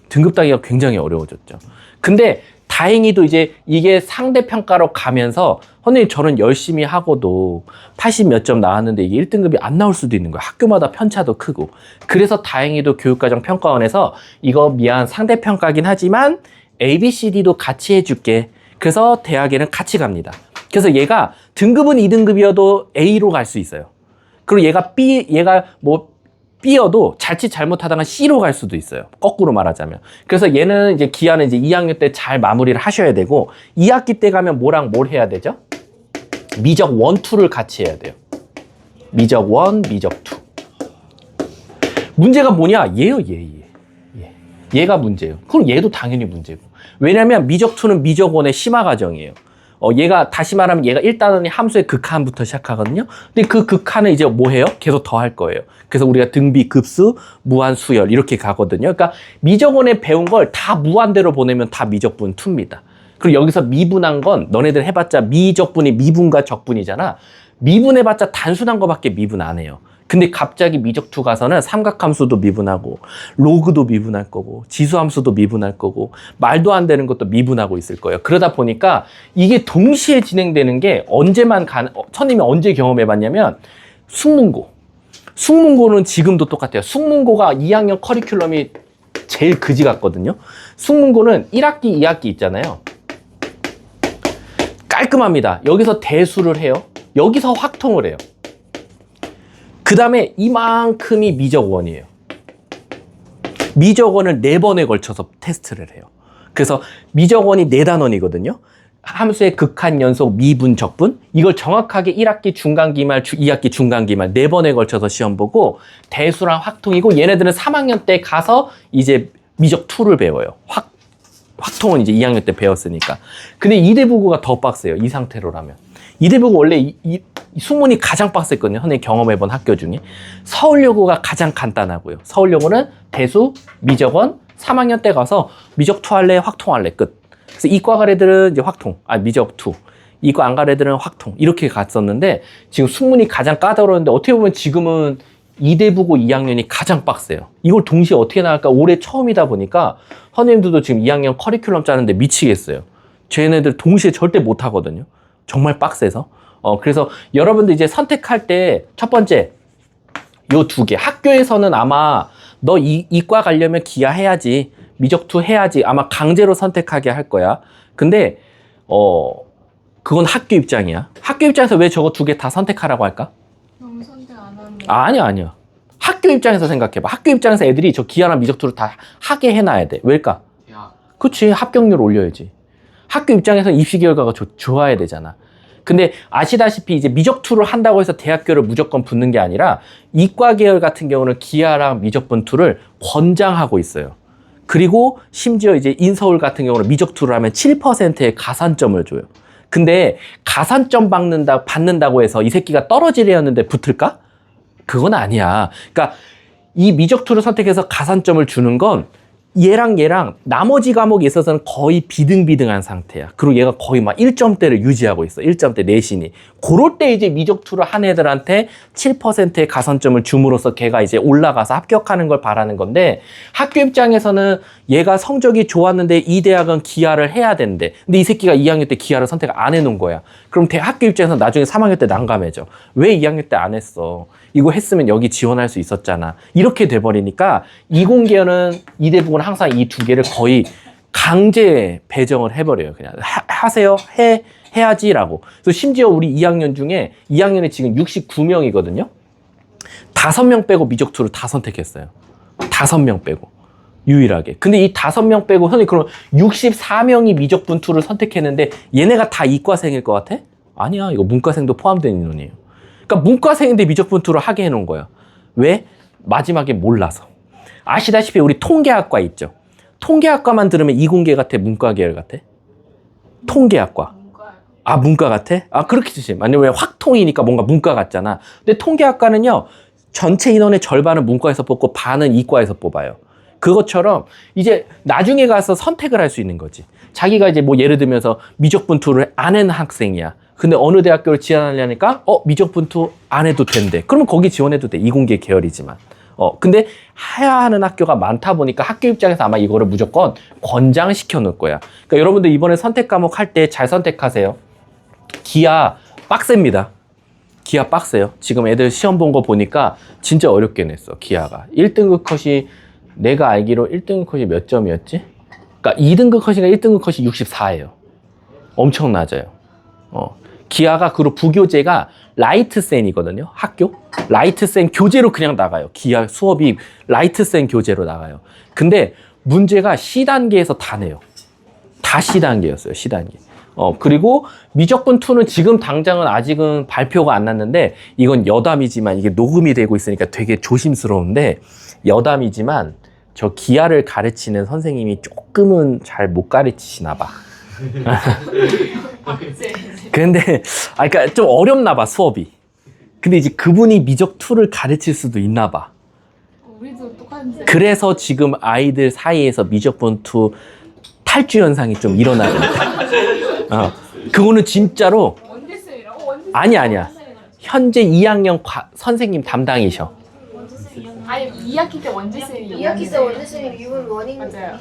등급 따기가 굉장히 어려워졌죠. 근데 다행히도 이제 이게 상대평가로 가면서 선생님 저는 열심히 하고도 80 몇 점 나왔는데 이게 1등급이 안 나올 수도 있는 거예요. 학교마다 편차도 크고. 그래서 다행히도 교육과정 평가원에서 이거 미안 상대평가긴 하지만 ABCD도 같이 해줄게. 그래서 대학에는 같이 갑니다. 그래서 얘가 등급은 2등급이어도 A로 갈 수 있어요. 그리고 얘가 B여도 자칫 잘못하다가 C로 갈 수도 있어요. 거꾸로 말하자면. 그래서 얘는 이제 기하는 이제 2학년 때 잘 마무리를 하셔야 되고 2학기 때 가면 뭐랑 뭘 해야 되죠? 미적 1, 2를 같이 해야 돼요. 미적 1, 미적 2. 문제가 뭐냐? 얘요, 얘. 얘가 문제예요. 그럼 얘도 당연히 문제고. 왜냐면 미적 2는 미적 1의 심화 과정이에요. 얘가 다시 말하면 얘가 1단원이 함수의 극한부터 시작하거든요. 근데 그 극한을 이제 뭐 해요? 계속 더 할 거예요. 그래서 우리가 등비, 급수, 무한, 수열 이렇게 가거든요. 그러니까 미적원에 배운 걸 다 무한대로 보내면 다 미적분 2입니다. 그리고 여기서 미분한 건 너네들 해봤자 미적분이 미분과 적분이잖아. 미분해봤자 단순한 거밖에 미분 안 해요. 근데 갑자기 미적2 가서는 삼각함수도 미분하고 로그도 미분할 거고 지수함수도 미분할 거고 말도 안 되는 것도 미분하고 있을 거예요. 그러다 보니까 이게 동시에 진행되는 게 선생님이 언제 경험해봤냐면 숙문고. 숙문고는 지금도 똑같아요. 숙문고가 2학년 커리큘럼이 제일 그지 같거든요. 숙문고는 1학기, 2학기 있잖아요. 깔끔합니다. 여기서 대수를 해요. 여기서 확통을 해요. 그 다음에 이만큼이 미적원이에요. 미적원을 4번에 걸쳐서 테스트를 해요. 그래서 미적원이 4단원이거든요. 함수의 극한, 연속, 미분, 적분. 이걸 정확하게 1학기 중간기말, 2학기 중간기말 4번에 걸쳐서 시험 보고 대수랑 확통이고 얘네들은 3학년 때 가서 이제 미적 2를 배워요. 확통은 이제 2학년 때 배웠으니까. 근데 이대부고가 더 빡세요. 이 상태로라면. 이대부고 원래 이 수문이 가장 빡셌거든요. 선생님 경험해본 학교 중에. 서울여고가 가장 간단하고요. 서울여고는 대수, 미적원, 3학년 때 가서 미적 2 할래, 확통 할래, 끝. 그래서 이과 갈 애들은 이제 확통, 미적 2. 이과 안 갈 애들은 확통. 이렇게 갔었는데 지금 숙문이 가장 까다로운데 어떻게 보면 지금은 이대부고 2학년이 가장 빡세요. 이걸 동시에 어떻게 나갈까? 올해 처음이다 보니까 선생님들도 지금 2학년 커리큘럼 짜는데 미치겠어요. 쟤네들 동시에 절대 못 하거든요. 정말 빡세서. 그래서 여러분들 이제 선택할 때 첫 번째 요 2개. 학교에서는 아마 너 이과 가려면 기아 해야지. 미적2 해야지. 아마 강제로 선택하게 할 거야. 근데 그건 학교 입장이야. 학교 입장에서 왜 저거 2개 다 선택하라고 할까? 너무 선택 안 하는 아니야. 학교 입장에서 생각해봐. 학교 입장에서 애들이 저 기아랑 미적2를 다 하게 해놔야 돼. 왜일까? 그치, 합격률 올려야지. 학교 입장에서 입시 결과가 좋아야 되잖아. 근데 아시다시피 이제 미적2를 한다고 해서 대학교를 무조건 붙는 게 아니라 이과 계열 같은 경우는 기아랑 미적분 2를 권장하고 있어요. 그리고 심지어 이제 인서울 같은 경우는 미적2를 하면 7%의 가산점을 줘요. 근데 가산점 받는다고 해서 이 새끼가 떨어지려는데 붙을까? 그건 아니야. 그러니까 이 미적2를 선택해서 가산점을 주는 건 얘랑 나머지 과목에 있어서는 거의 비등비등한 상태야. 그리고 얘가 거의 막 1점대를 유지하고 있어. 1점대 내신이. 그럴 때 이제 미적2를 한 애들한테 7%의 가산점을 줌으로써 걔가 이제 올라가서 합격하는 걸 바라는 건데 학교 입장에서는 얘가 성적이 좋았는데 이 대학은 기아를 해야 되는데 근데 이 새끼가 2학년 때 기아를 선택 안 해놓은 거야. 그럼 학교 입장에서 나중에 3학년 때 난감해져. 왜 2학년 때 안 했어? 이거 했으면 여기 지원할 수 있었잖아. 이렇게 돼버리니까 이공계열은 이대부고는 항상 이 2개를 거의 강제 배정을 해버려요. 그냥 하세요. 해야지라고. 그래서 심지어 우리 2학년 중에 2학년에 지금 69명이거든요. 5명 빼고 미적2를 다 선택했어요. 5명 빼고. 유일하게. 근데 이 5명 빼고 선생님 그럼 64명이 미적분 2를 선택했는데 얘네가 다 이과생일 것 같아? 아니야. 이거 문과생도 포함된 인원이에요. 그러니까 문과생인데 미적분 2를 하게 해놓은 거야. 왜? 마지막에 몰라서. 아시다시피 우리 통계학과 있죠. 통계학과만 들으면 이공계 같아? 문과 계열 같아? 통계학과. 문과 같아? 그렇게 주지. 왜냐면 확통이니까 뭔가 문과 같잖아. 근데 통계학과는요. 전체 인원의 절반은 문과에서 뽑고 반은 이과에서 뽑아요. 그것처럼 이제 나중에 가서 선택을 할 수 있는 거지. 자기가 이제 뭐 예를 들면서 미적분 2를 안 하는 학생이야. 근데 어느 대학교를 지원하려니까 미적분 2 안 해도 된대. 그러면 거기 지원해도 돼. 이공계 계열이지만. 근데 해야 하는 학교가 많다 보니까 학교 입장에서 아마 이거를 무조건 권장시켜 놓을 거야. 그러니까 여러분들 이번에 선택 과목 할 때 잘 선택하세요. 기아 빡셉니다. 기아 빡세요. 지금 애들 시험 본 거 보니까 진짜 어렵게 냈어. 기아가. 1등급 컷이 내가 알기로 1등급 컷이 몇 점이었지? 그러니까 2등급 컷이가 1등급 컷이 64예요. 엄청 낮아요. 기아가 그리고 부교재가 라이트센이거든요. 학교 라이트센 교재로 그냥 나가요. 기아 수업이 라이트센 교재로 나가요. 근데 문제가 C단계에서 다 내요. 다 C단계였어요. C단계. 그리고 미적분 2는 지금 당장은 아직은 발표가 안 났는데 이건 여담이지만 이게 녹음이 되고 있으니까 되게 조심스러운데 여담이지만 저 기아를 가르치는 선생님이 조금은 잘 못 가르치시나 봐. 근데 그러니까 좀 어렵나 봐 수업이. 근데 이제 그분이 미적2를 가르칠 수도 있나 봐. 우리도 똑같은 쌤. 그래서 지금 아이들 사이에서 미적분 2 탈주 현상이 좀 일어나요. 그거는 진짜로 원재 쌤이라고? 원재 쌤. 아니야. 현재 2학년 선생님 담당이셔. 아니 2학기 때 원재 쌤이 2학기 때 원래쌤이 미분 원인 맞아요.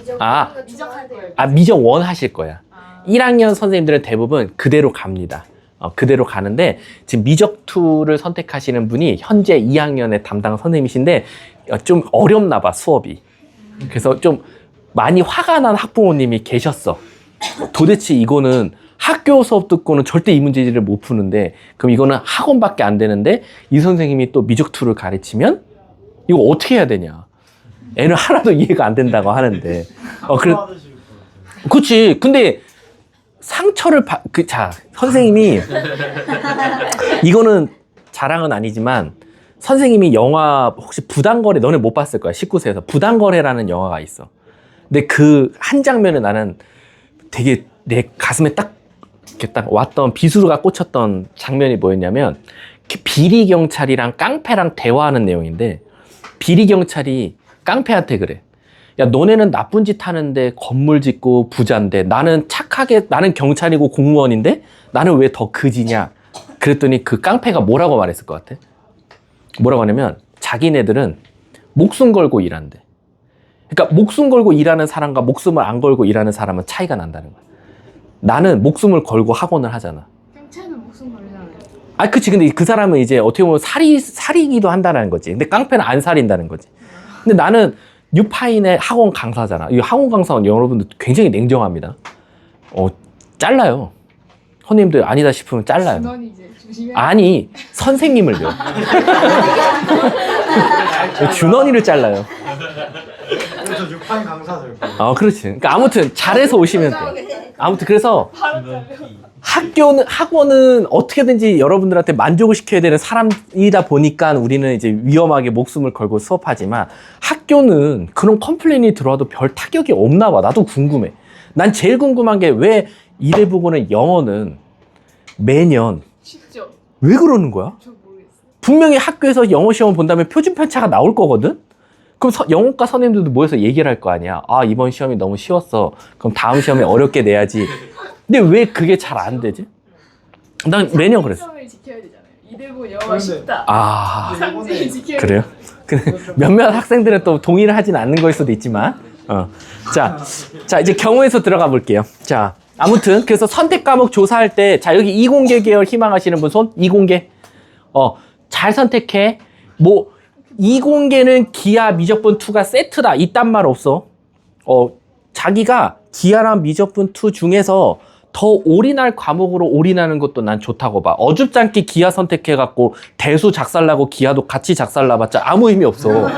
미적할 거예요. 미적 1 하실 거야. 1학년 선생님들은 대부분 그대로 갑니다. 그대로 가는데 지금 미적 2를 선택하시는 분이 현재 2학년의 담당 선생님이신데 좀 어렵나 봐 수업이. 그래서 좀 많이 화가 난 학부모님이 계셨어. 도대체 이거는 학교 수업 듣고는 절대 이 문제지를 못 푸는데 그럼 이거는 학원밖에 안 되는데 이 선생님이 또 미적투를 가르치면 이거 어떻게 해야 되냐. 애는 하나도 이해가 안 된다고 하는데. 그치. 근데 상처를 자, 선생님이 이거는 자랑은 아니지만 선생님이 영화 혹시 부당거래 너네 못 봤을 거야. 19세에서 부당거래라는 영화가 있어. 근데 그 한 장면에 나는 되게 내 가슴에 딱 이렇게 딱 왔던 비수가 꽂혔던 장면이 뭐였냐면 비리 경찰이랑 깡패랑 대화하는 내용인데 비리 경찰이 깡패한테 그래. 야, 너네는 나쁜 짓 하는데 건물 짓고 부자인데 나는 착하게 나는 경찰이고 공무원인데 나는 왜 더 그지냐? 그랬더니 그 깡패가 뭐라고 말했을 것 같아? 뭐라고 하냐면 자기네들은 목숨 걸고 일한대. 그러니까 목숨 걸고 일하는 사람과 목숨을 안 걸고 일하는 사람은 차이가 난다는 거야. 나는 목숨을 걸고 학원을 하잖아. 경찰은 목숨 걸잖아요. 아, 그치. 근데 그 사람은 이제 어떻게 보면 살이기도 한다는 거지. 근데 깡패는 안 살인다는 거지. 근데 나는 뉴파인의 학원 강사잖아. 이 학원 강사는 여러분들 굉장히 냉정합니다. 잘라요. 선생님들 아니다 싶으면 잘라요. 준원이 이제 조심해. 아니, 선생님을요. 준원이를 잘라요. 그래서 6판 강사 될 거예요. 그렇지. 그러니까 아무튼 잘해서 오시면 돼. 아무튼 그래서 학원은 어떻게든지 여러분들한테 만족을 시켜야 되는 사람이다 보니까 우리는 이제 위험하게 목숨을 걸고 수업하지만 학교는 그런 컴플레인이 들어와도 별 타격이 없나 봐. 나도 궁금해. 난 제일 궁금한 게 왜 이래보고는 영어는 매년 쉽죠? 왜 그러는 거야? 저 모르겠어요. 분명히 학교에서 영어 시험 본다면 표준 편차가 나올 거거든? 그럼 영어과 선생님들도 모여서 얘기를 할 거 아니야. 아, 이번 시험이 너무 쉬웠어. 그럼 다음 시험에 어렵게 내야지. 근데 왜 그게 잘 안 되지? 난 매년 그랬어. 상징성을 지켜야 되잖아요. 이대보 영어 쉽다. 아, 상징을 지켜야 그래요? 몇몇 학생들은 또 동의를 하진 않는 거일 수도 있지만. 자, 이제 경우에서 들어가 볼게요. 자, 아무튼 그래서 선택 과목 조사할 때, 자, 여기 이공계 계열 희망하시는 분 손? 이공계. 잘 선택해. 뭐 이공계는 기하 미적분 2가 세트다. 이딴 말 없어. 자기가 기하랑 미적분 2 중에서 더 올인할 과목으로 올인하는 것도 난 좋다고 봐. 어줍지 않게 기하 선택해갖고 대수 작살나고 기하도 같이 작살나봤자 아무 의미 없어.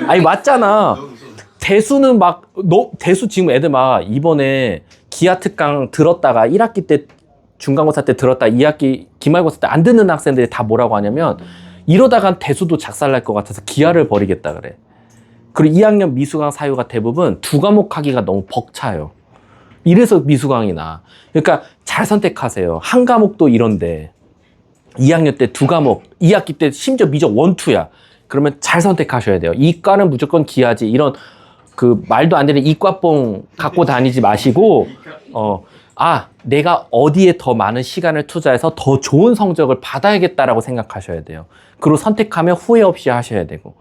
아니, 맞잖아. 대수는 대수 지금 애들 막 이번에 기하 특강 들었다가 1학기 때 중간고사 때 들었다 2학기 기말고사 때 안 듣는 학생들이 다 뭐라고 하냐면 이러다간 대수도 작살날 것 같아서 기하를 버리겠다 그래. 그리고 2학년 미수강 사유가 대부분 2과목 하기가 너무 벅차요. 이래서 미수강이 나. 그러니까 잘 선택하세요. 한 과목도 이런데 2학년 때 2과목, 2학기 때 심지어 미적 1, 2야. 그러면 잘 선택하셔야 돼요. 이과는 무조건 기하지. 이런 그 말도 안 되는 이과뽕 갖고 다니지 마시고 내가 어디에 더 많은 시간을 투자해서 더 좋은 성적을 받아야겠다라고 생각하셔야 돼요. 그리고 선택하면 후회 없이 하셔야 되고.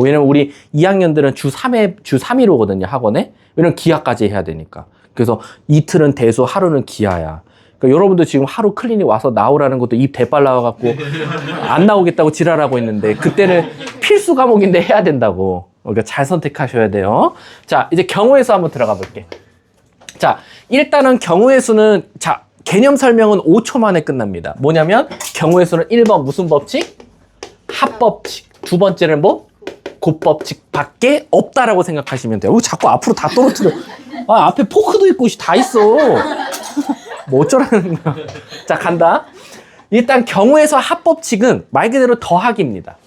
왜냐면 우리 2학년들은 주 3일 오거든요, 학원에. 왜냐면 기하까지 해야 되니까. 그래서 이틀은 대수, 하루는 기하야. 그러니까 여러분도 지금 하루 클리닉 와서 나오라는 것도 입 대빨 나와갖고 안 나오겠다고 지랄하고 있는데 그때는 필수 과목인데 해야 된다고. 그러니까 잘 선택하셔야 돼요. 자, 이제 경우의 수 한번 들어가 볼게. 자, 일단은 경우의 수는, 자, 개념 설명은 5초 만에 끝납니다. 뭐냐면 경우의 수는 1번 무슨 법칙? 합법칙. 두 번째는 뭐? 곱법칙 밖에 없다라고 생각하시면 돼요. 자꾸 앞으로 다 떨어뜨려. 앞에 포크도 있고 다 있어. 뭐 어쩌라는 거야. 자, 간다. 일단 경우에서 합법칙은 말 그대로 더하기입니다.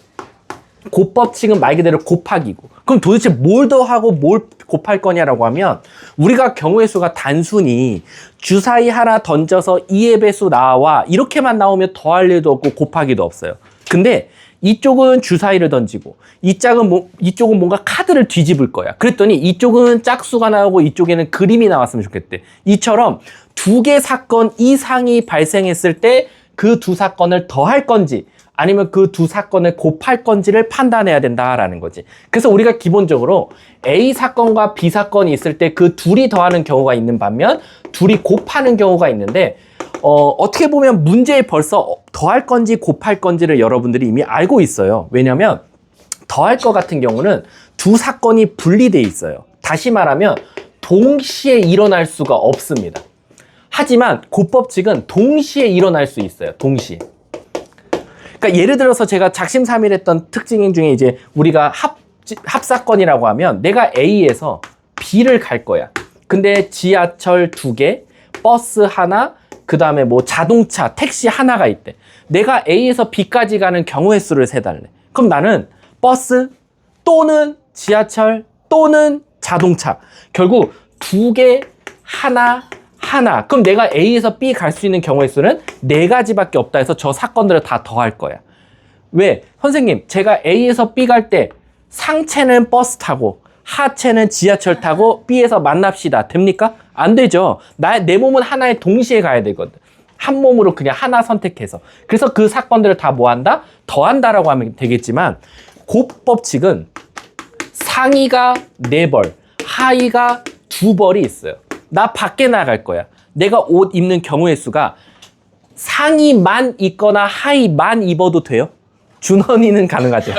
곱법칙은 말 그대로 곱하기고. 그럼 도대체 뭘 더하고 뭘 곱할 거냐라고 하면 우리가 경우의 수가 단순히 주사위 하나 던져서 2의 배수 나와 이렇게만 나오면 더할 일도 없고 곱하기도 없어요. 근데 이쪽은 주사위를 던지고 이쪽은 뭔가 카드를 뒤집을 거야. 그랬더니 이쪽은 짝수가 나오고 이쪽에는 그림이 나왔으면 좋겠대. 이처럼 두 개 사건 이상이 발생했을 때 그 두 사건을 더할 건지 아니면 그 두 사건을 곱할 건지를 판단해야 된다라는 거지. 그래서 우리가 기본적으로 A 사건과 B 사건이 있을 때 그 둘이 더하는 경우가 있는 반면 둘이 곱하는 경우가 있는데 어떻게 보면 문제에 벌써 더할 건지 곱할 건지를 여러분들이 이미 알고 있어요. 왜냐면 더할 것 같은 경우는 두 사건이 분리돼 있어요. 다시 말하면 동시에 일어날 수가 없습니다. 하지만 곱법칙은 동시에 일어날 수 있어요. 동시에. 그러니까 예를 들어서 제가 작심삼일했던 특징 중에 이제 우리가 합사건이라고 하면 내가 A에서 B를 갈 거야. 근데 지하철 2개, 버스 하나, 그 다음에 뭐 자동차, 택시 하나가 있대. 내가 A에서 B까지 가는 경우의 수를 세달래. 그럼 나는 버스 또는 지하철 또는 자동차. 결국 2개, 하나. 그럼 내가 A에서 B 갈 수 있는 경우의 수는 4가지밖에 없다 해서 저 사건들을 다 더할 거야. 왜? 선생님, 제가 A에서 B 갈 때 상체는 버스 타고 하체는 지하철 타고 B에서 만납시다. 됩니까? 안 되죠. 내 몸은 하나에 동시에 가야 되거든. 한 몸으로 그냥 하나 선택해서. 그래서 그 사건들을 다 뭐 한다? 더한다라고 하면 되겠지만 곱법칙은 상위가 4벌, 하위가 2벌이 있어요. 나 밖에 나갈 거야. 내가 옷 입는 경우의 수가 상의만 입거나 하의만 입어도 돼요? 준원이는 가능하죠.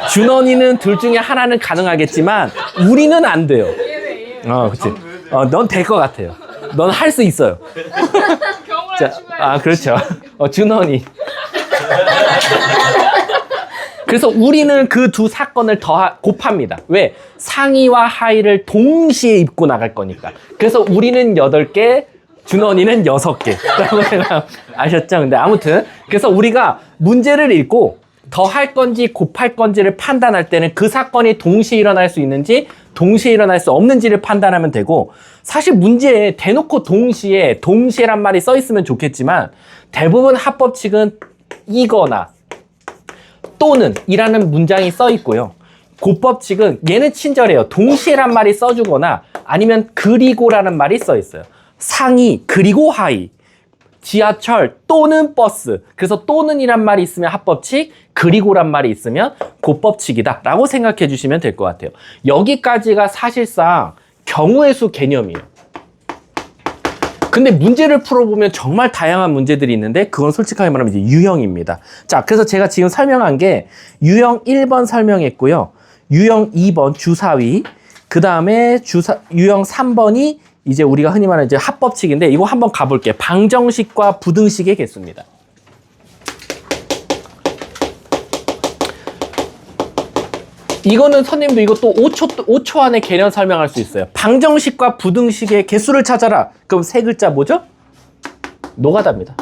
준원이는 둘 중에 하나는 가능하겠지만 우리는 안 돼요. 그치. 넌 될 것 같아요. 넌 할 수 있어요. 자, 그렇죠. 준원이. 그래서 우리는 그 두 사건을 곱합니다. 왜? 상의와 하의를 동시에 입고 나갈 거니까. 그래서 우리는 8개, 준원이는 6개. 아셨죠? 근데 아무튼 그래서 우리가 문제를 읽고 더할 건지 곱할 건지를 판단할 때는 그 사건이 동시에 일어날 수 있는지 동시에 일어날 수 없는지를 판단하면 되고, 사실 문제에 대놓고 동시에란 말이 써 있으면 좋겠지만 대부분 합법칙은 이거나 또는 이라는 문장이 써 있고요. 곱법칙은 얘는 친절해요. 동시에란 말이 써주거나 아니면 그리고라는 말이 써 있어요. 상위 그리고 하위, 지하철 또는 버스. 그래서 또는이란 말이 있으면 합법칙, 그리고란 말이 있으면 곱법칙이다 라고 생각해 주시면 될 것 같아요. 여기까지가 사실상 경우의 수 개념이에요. 근데 문제를 풀어보면 정말 다양한 문제들이 있는데 그건 솔직하게 말하면 이제 유형입니다. 자, 그래서 제가 지금 설명한 게 유형 1번 설명했고요. 유형 2번 주사위, 그 다음에 유형 3번이 이제 우리가 흔히 말하는 이제 합법칙인데 이거 한번 가볼게요. 방정식과 부등식의 개수입니다. 이거는 선생님도 이것도 5초 안에 개념 설명할 수 있어요. 방정식과 부등식의 개수를 찾아라. 그럼 세 글자 뭐죠? 노가다입니다.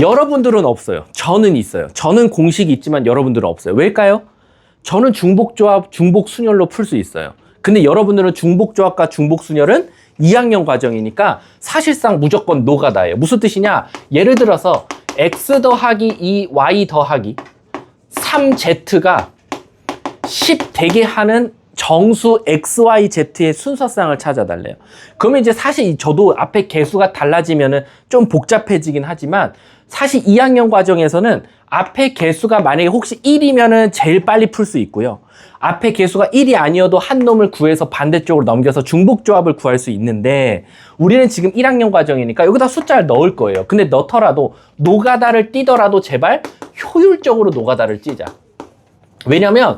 여러분들은 없어요. 저는 있어요. 저는 공식이 있지만 여러분들은 없어요. 왜일까요? 저는 중복조합, 중복순열로 풀 수 있어요. 근데 여러분들은 중복조합과 중복순열은 2학년 과정이니까 사실상 무조건 노가다예요. 무슨 뜻이냐? 예를 들어서 x 더하기 2, y 더하기 3z가 10 되게 하는 정수 XYZ의 순서상을 찾아달래요. 그러면 이제 사실 저도 앞에 개수가 달라지면은 좀 복잡해지긴 하지만 사실 2학년 과정에서는 앞에 개수가 만약에 혹시 1이면은 제일 빨리 풀 수 있고요. 앞에 개수가 1이 아니어도 한 놈을 구해서 반대쪽으로 넘겨서 중복조합을 구할 수 있는데 우리는 지금 1학년 과정이니까 여기다 숫자를 넣을 거예요. 근데 넣더라도 노가다를 띄더라도 제발 효율적으로 노가다를 찌자. 왜냐면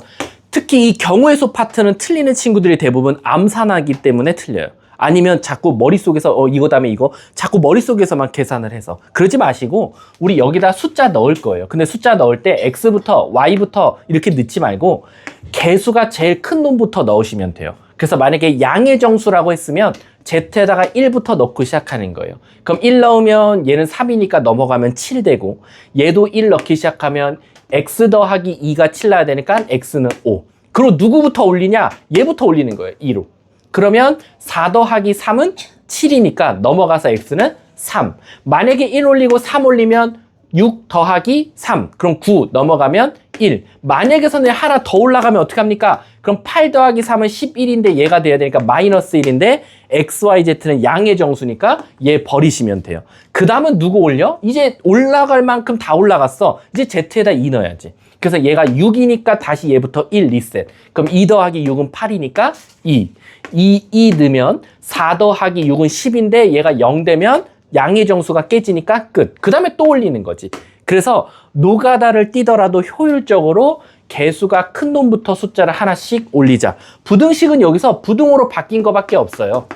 특히 이 경우의 수 파트는 틀리는 친구들이 대부분 암산하기 때문에 틀려요. 아니면 자꾸 머릿속에서 이거 다음에 이거 자꾸 머릿속에서만 계산을 해서. 그러지 마시고 우리 여기다 숫자 넣을 거예요. 근데 숫자 넣을 때 X부터 Y부터 이렇게 넣지 말고 개수가 제일 큰 놈부터 넣으시면 돼요. 그래서 만약에 양의 정수라고 했으면 Z에다가 1부터 넣고 시작하는 거예요. 그럼 1 넣으면 얘는 3이니까 넘어가면 7 되고, 얘도 1 넣기 시작하면 x 더하기 2가 7 나야 되니까 x는 5. 그리고 누구부터 올리냐? 얘부터 올리는 거예요. 2로. 그러면 4 더하기 3은 7이니까 넘어가서 x는 3. 만약에 1 올리고 3 올리면 6 더하기 3. 그럼 9 넘어가면 1. 만약에 선생님 하나 더 올라가면 어떡합니까? 그럼 8 더하기 3은 11인데 얘가 돼야 되니까 마이너스 1인데 XYZ는 양의 정수니까 얘 버리시면 돼요. 그 다음은 누구 올려? 이제 올라갈 만큼 다 올라갔어. 이제 Z에다 2 넣어야지. 그래서 얘가 6이니까 다시 얘부터 1 리셋. 그럼 2 더하기 6은 8이니까 2. 2 넣으면 4 더하기 6은 10인데 얘가 0 되면 양의 정수가 깨지니까 끝. 그 다음에 또 올리는 거지. 그래서 노가다를 띄더라도 효율적으로 개수가 큰 놈부터 숫자를 하나씩 올리자. 부등식은 여기서 부등호로 바뀐 거밖에 없어요.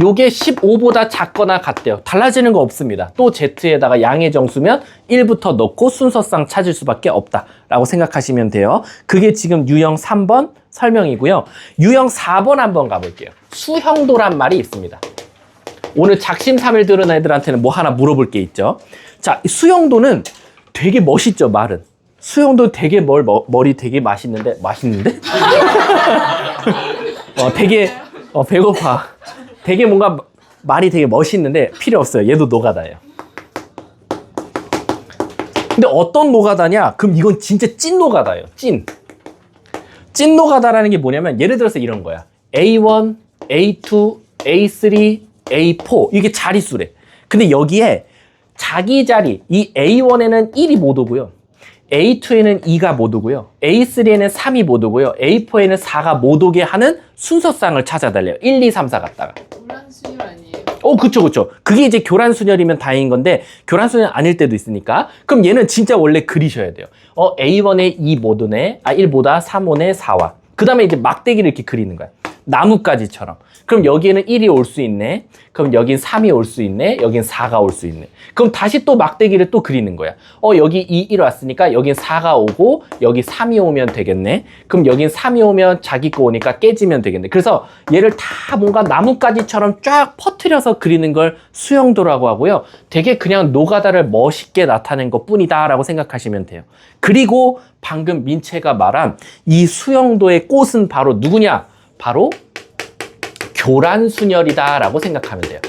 요게 15보다 작거나 같대요. 달라지는 거 없습니다. 또 Z에다가 양의 정수면 1부터 넣고 순서상 찾을 수밖에 없다라고 생각하시면 돼요. 그게 지금 유형 3번 설명이고요. 유형 4번 한번 가볼게요. 수형도란 말이 있습니다. 오늘 작심삼일 들은 애들한테는 뭐 하나 물어볼 게 있죠. 자, 수형도는 되게 멋있죠, 말은. 수형도 되게 머리 되게 맛있는데? 되게 배고파. 되게 뭔가 말이 되게 멋있는데 필요 없어요. 얘도 노가다예요. 근데 어떤 노가다냐? 그럼 이건 진짜 찐 노가다예요. 찐 노가다라는 게 뭐냐면 예를 들어서 이런 거야. A1, A2, A3, A4 이게 자릿수래. 근데 여기에 자기 자리 이 A1에는 1이 못 오고요. A2에는 2가 못 오고요. A3에는 3이 못 오고요. A4에는 4가 못 오게 하는 순서상을 찾아달래요. 1, 2, 3, 4 갖다가. 교란수열 아니에요? 그쵸. 그게 이제 교란순열이면 다행인 건데 교란순열 아닐 때도 있으니까 그럼 얘는 진짜 원래 그리셔야 돼요. A1에 2 못 오네. 1보다 3 오네. 4와. 그 다음에 이제 막대기를 이렇게 그리는 거야. 나뭇가지처럼. 그럼 여기에는 1이 올 수 있네. 그럼 여긴 3이 올 수 있네. 여긴 4가 올 수 있네. 그럼 다시 또 막대기를 또 그리는 거야. 여기 1 왔으니까 여긴 4가 오고 여기 3이 오면 되겠네. 그럼 여긴 3이 오면 자기 거 오니까 깨지면 되겠네. 그래서 얘를 다 뭔가 나뭇가지처럼 쫙 퍼뜨려서 그리는 걸 수형도라고 하고요. 되게 그냥 노가다를 멋있게 나타낸 것 뿐이다 라고 생각하시면 돼요. 그리고 방금 민채가 말한 이 수형도의 꽃은 바로 누구냐? 바로 교란순열이다 라고 생각하면 돼요.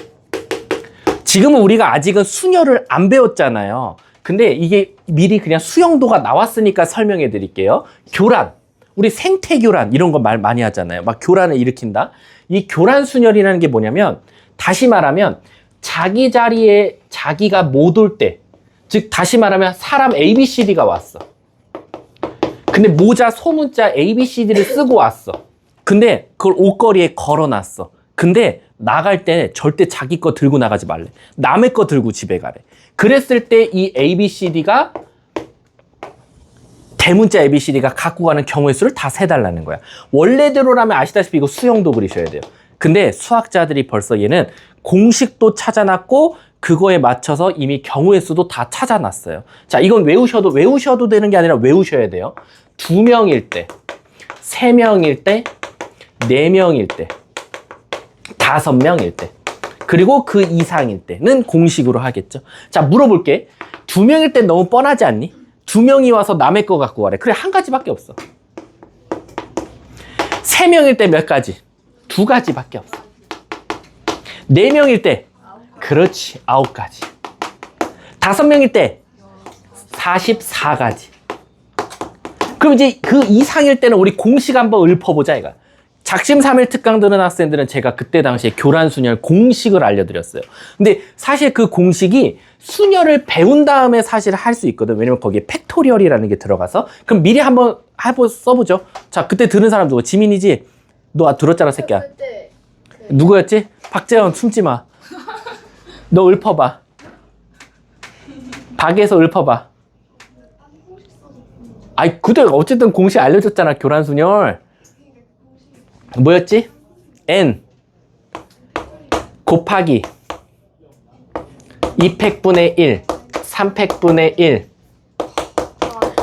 지금은 우리가 아직은 순열을 안 배웠잖아요. 근데 이게 미리 그냥 수형도가 나왔으니까 설명해 드릴게요. 교란, 우리 생태교란 이런 거 말 많이 하잖아요. 막 교란을 일으킨다. 이 교란순열이라는 게 뭐냐면 다시 말하면 자기 자리에 자기가 못 올 때, 즉 다시 말하면 사람 ABCD가 왔어. 근데 모자 소문자 ABCD를 쓰고 왔어. 근데 그걸 옷걸이에 걸어놨어. 근데 나갈 때 절대 자기 거 들고 나가지 말래. 남의 거 들고 집에 가래. 그랬을 때 이 ABCD가 대문자 ABCD가 갖고 가는 경우의 수를 다 세달라는 거야. 원래대로라면 아시다시피 이거 수형도 그리셔야 돼요. 근데 수학자들이 벌써 얘는 공식도 찾아놨고 그거에 맞춰서 이미 경우의 수도 다 찾아놨어요. 자, 이건 외우셔도 되는 게 아니라 외우셔야 돼요. 2명일 때, 3명일 때, 4명일 때, 5명일 때, 그리고 그 이상일 때는 공식으로 하겠죠. 자, 물어볼게. 2명일 때 너무 뻔하지 않니? 2명이 와서 남의 거 갖고 가래. 그래, 한 가지밖에 없어. 3명일 때 몇 가지? 2가지밖에 없어. 4명일 때, 그렇지, 9가지. 5명일 때, 44가지. 그럼 이제 그 이상일 때는 우리 공식 한번 읊어보자, 이거. 작심삼일 특강 들은 학생들은 제가 그때 당시에 교란순열 공식을 알려드렸어요. 근데 사실 그 공식이 순열을 배운 다음에 사실 할 수 있거든. 왜냐면 거기에 팩토리얼이라는 게 들어가서. 그럼 미리 한번 써보죠. 자, 그때 들은 사람 누구? 지민이지? 너 들었잖아, 새끼야. 그때 누구였지? 박재현, 숨지 마. 너 읊어봐. 박에서 읊어봐. 아이, 그때 어쨌든 공식 알려줬잖아, 교란순열. 뭐였지? n 곱하기 2팩분의 1, 3팩분의 1,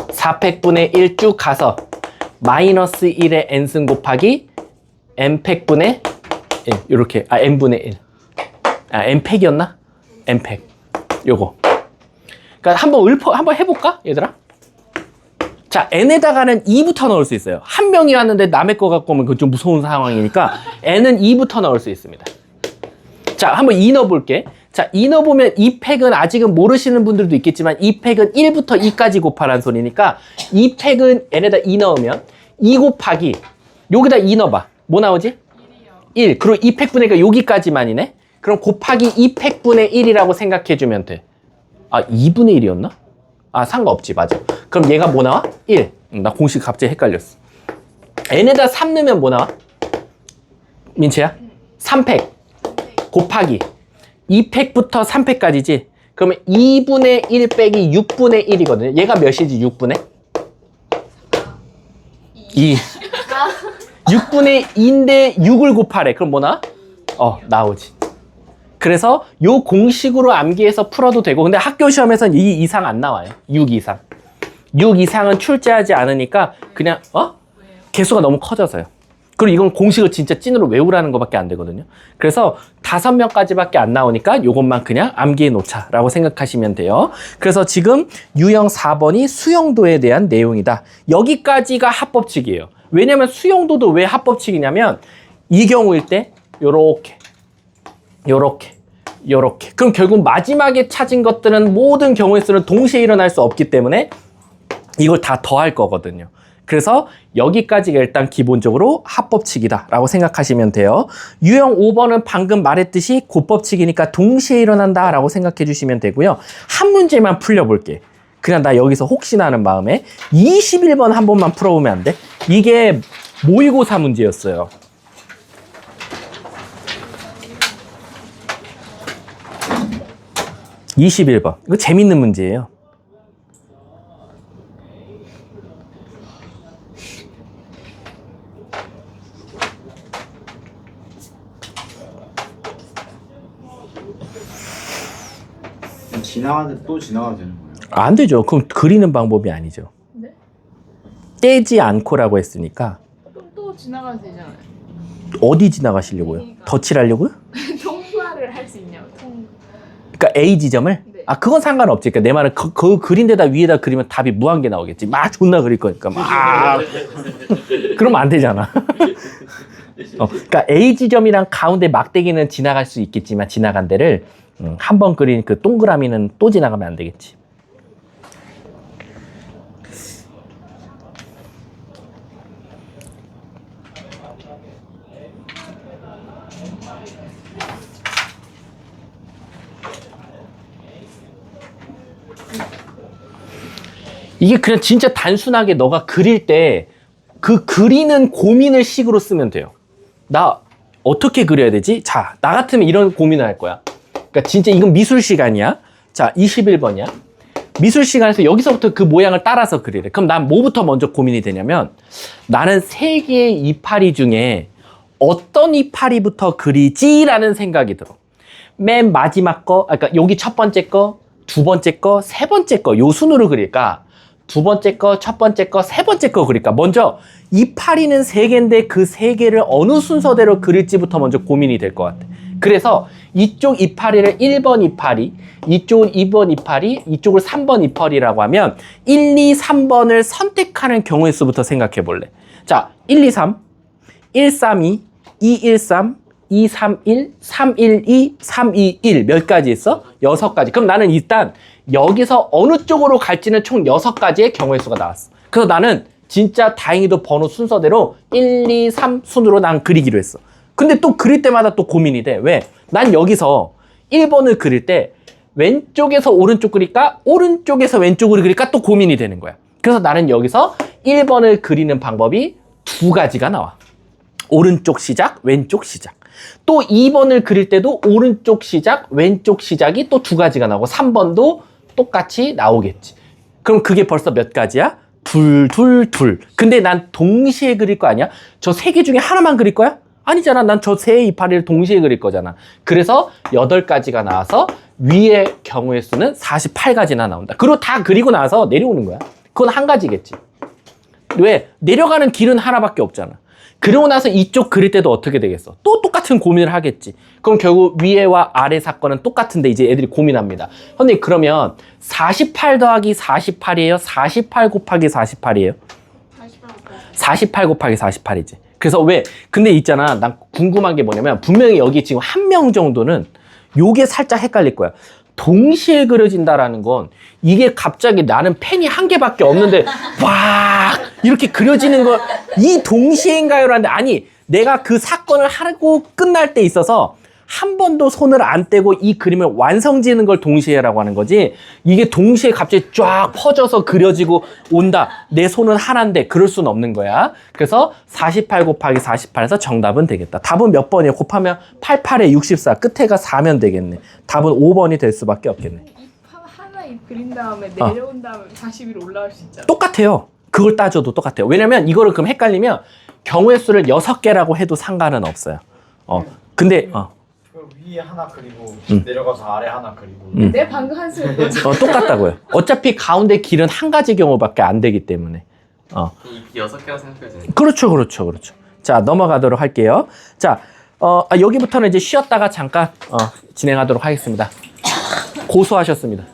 4팩분의 1 쭉 가서 마이너스 1의 n승 곱하기 n팩분의 1 이렇게 n분의 1 n팩이었나? n팩 요거. 그러니까 한번 해볼까? 얘들아? 자, n에다가는 2부터 넣을 수 있어요. 한 명이 왔는데 남의 거 갖고 오면 그건 좀 무서운 상황이니까 n은 2부터 넣을 수 있습니다. 자, 한번 2 넣어볼게. 자, 2 넣어보면 2팩은 아직은 모르시는 분들도 있겠지만 2팩은 1부터 2까지 곱하라는 소리니까 2팩은 n에다 2 넣으면 2 곱하기 여기다 2 넣어봐. 뭐 나오지? 1. 그리고 2팩분의 1가 여기까지만이네. 그럼 곱하기 2팩분의 1이라고 생각해주면 돼. 아, 2분의 1이었나? 아, 상관없지. 맞아. 그럼 얘가 뭐 나와? 1. 나 공식 갑자기 헷갈렸어. n에다 3 넣으면 뭐 나와? 민채야? 3팩 곱하기 2팩부터 3팩까지지? 그러면 2분의 1 빼기 6분의 1이거든요. 얘가 몇이지? 6분의? 2. 6분의 2인데 6을 곱하래. 그럼 뭐나? 나오지. 그래서 요 공식으로 암기해서 풀어도 되고, 근데 학교 시험에서는 2 이상 안 나와요. 6 이상. 6 이상은 출제하지 않으니까 그냥 개수가 너무 커져서요. 그리고 이건 공식을 진짜 찐으로 외우라는 것밖에 안 되거든요. 그래서 5명까지밖에 안 나오니까 요것만 그냥 암기해 놓자라고 생각하시면 돼요. 그래서 지금 유형 4번이 수용도에 대한 내용이다. 여기까지가 합법칙이에요. 왜냐면 수용도도 왜 합법칙이냐면 이 경우일 때 요렇게 그럼 결국 마지막에 찾은 것들은 모든 경우의 수는 동시에 일어날 수 없기 때문에 이걸 다 더할 거거든요. 그래서 여기까지가 일단 기본적으로 합법칙이다 라고 생각하시면 돼요. 유형 5번은 방금 말했듯이 고법칙이니까 동시에 일어난다 라고 생각해 주시면 되고요. 한 문제만 풀려볼게. 그냥 나 여기서 혹시나 하는 마음에 21번 한 번만 풀어보면 안 돼? 이게 모의고사 문제였어요. (21번) 이거 재밌는 문제예요. 지나가는데 또 지나가도 되는 거예요? 안 되죠. 그럼 그리는 방법이 아니죠. 네? 떼지 않고라고 했으니까 또 지나가도 되잖아요. 어디 지나가시려고요? 그러니까. 덧칠하려고요? 통과를 할 수 있냐고. 그러니까 A 지점을? 네. 그건 상관없지. 그러니까 내 말은 그 그린 데다 위에다 그리면 답이 무한개 나오겠지. 막 존나 그릴 거니까 막 그러면 안 되잖아. 그러니까 A 지점이랑 가운데 막대기는 지나갈 수 있겠지만 지나간 데를 한 번 그린 그 동그라미는 또 지나가면 안 되겠지. 이게 그냥 진짜 단순하게 너가 그릴 때 그 그리는 고민을 식으로 쓰면 돼요. 나 어떻게 그려야 되지? 자, 나 같으면 이런 고민을 할 거야. 그러니까 진짜 이건 미술 시간이야. 자, 21번이야. 미술 시간에서 여기서부터 그 모양을 따라서 그리래. 그럼 난 뭐부터 먼저 고민이 되냐면 나는 세 개의 이파리 중에 어떤 이파리부터 그리지라는 생각이 들어. 맨 마지막 거, 그러니까 여기 첫 번째 거, 두 번째 거, 세 번째 거 요 순으로 그릴까? 두 번째 거, 첫 번째 거, 세 번째 거 그릴까? 먼저 이파리는 세 개인데 그 세 개를 어느 순서대로 그릴지부터 먼저 고민이 될 것 같아. 그래서 이쪽 이파리를 1번 이파리, 이쪽은 2번 이파리, 이쪽을 3번 이파리라고 하면 1, 2, 3번을 선택하는 경우의 수부터 생각해 볼래. 자, 1, 2, 3, 1, 3, 2, 2, 1, 3, 2, 3, 1, 3, 1, 2, 3, 2, 1 몇 가지 있어? 6가지. 그럼 나는 일단 여기서 어느 쪽으로 갈지는 총 6가지의 경우의 수가 나왔어. 그래서 나는 진짜 다행히도 번호 순서대로 1, 2, 3 순으로 난 그리기로 했어. 근데 또 그릴 때마다 또 고민이 돼. 왜? 난 여기서 1번을 그릴 때 왼쪽에서 오른쪽 그릴까? 오른쪽에서 왼쪽으로 그릴까? 또 고민이 되는 거야. 그래서 나는 여기서 1번을 그리는 방법이 2가지가 나와. 오른쪽 시작, 왼쪽 시작. 또 2번을 그릴 때도 오른쪽 시작, 왼쪽 시작이 또 2가지가 나오고 3번도 똑같이 나오겠지. 그럼 그게 벌써 몇 가지야? 둘. 근데 난 동시에 그릴 거 아니야? 저 3개 중에 하나만 그릴 거야? 아니잖아. 난 저 세 이파리를 동시에 그릴 거잖아. 그래서 8가지가 나와서 위의 경우의 수는 48가지나 나온다. 그리고 다 그리고 나서 내려오는 거야. 그건 한 가지겠지. 왜? 내려가는 길은 하나밖에 없잖아. 그러고 나서 이쪽 그릴 때도 어떻게 되겠어? 또 똑같은 고민을 하겠지. 그럼 결국 위에와 아래 사건은 똑같은데 이제 애들이 고민합니다. 선생님 그러면 48 더하기 48이에요? 48 곱하기 48이에요? 48 곱하기 48이지. 그래서 왜? 근데 있잖아. 난 궁금한 게 뭐냐면 분명히 여기 지금 1명 정도는 요게 살짝 헷갈릴 거야. 동시에 그려진다라는 건 이게 갑자기 나는 펜이 1개밖에 없는데 와 이렇게 그려지는 거 이 동시에인가요? 라는데 아니 내가 그 사건을 하고 끝날 때 있어서 한 번도 손을 안 떼고 이 그림을 완성지는 걸 동시에라고 하는 거지 이게 동시에 갑자기 쫙 퍼져서 그려지고 온다. 내 손은 하나인데 그럴 수는 없는 거야. 그래서 48 곱하기 48에서 정답은 되겠다. 답은 몇 번이에요? 곱하면 88에 64 끝에가 4면 되겠네. 답은 5번이 될 수밖에 없겠네. 하나 입 그린 다음에 내려온 다음에 40위로 올라갈 수 있잖아. 똑같아요. 그걸 따져도 똑같아요. 왜냐면 이거를 그럼 헷갈리면 경우의 수를 6개라고 해도 상관은 없어요. 근데 그 위에 하나 그리고 내려가서 아래 하나 그리고 내 방금 한 수를 뭐지? 똑같다고요. 어차피 가운데 길은 한 가지 경우밖에 안 되기 때문에. 이 6개가 생각해지는 그렇죠. 자, 넘어가도록 할게요. 자, 여기부터는 이제 쉬었다가 잠깐 진행하도록 하겠습니다. 고소하셨습니다.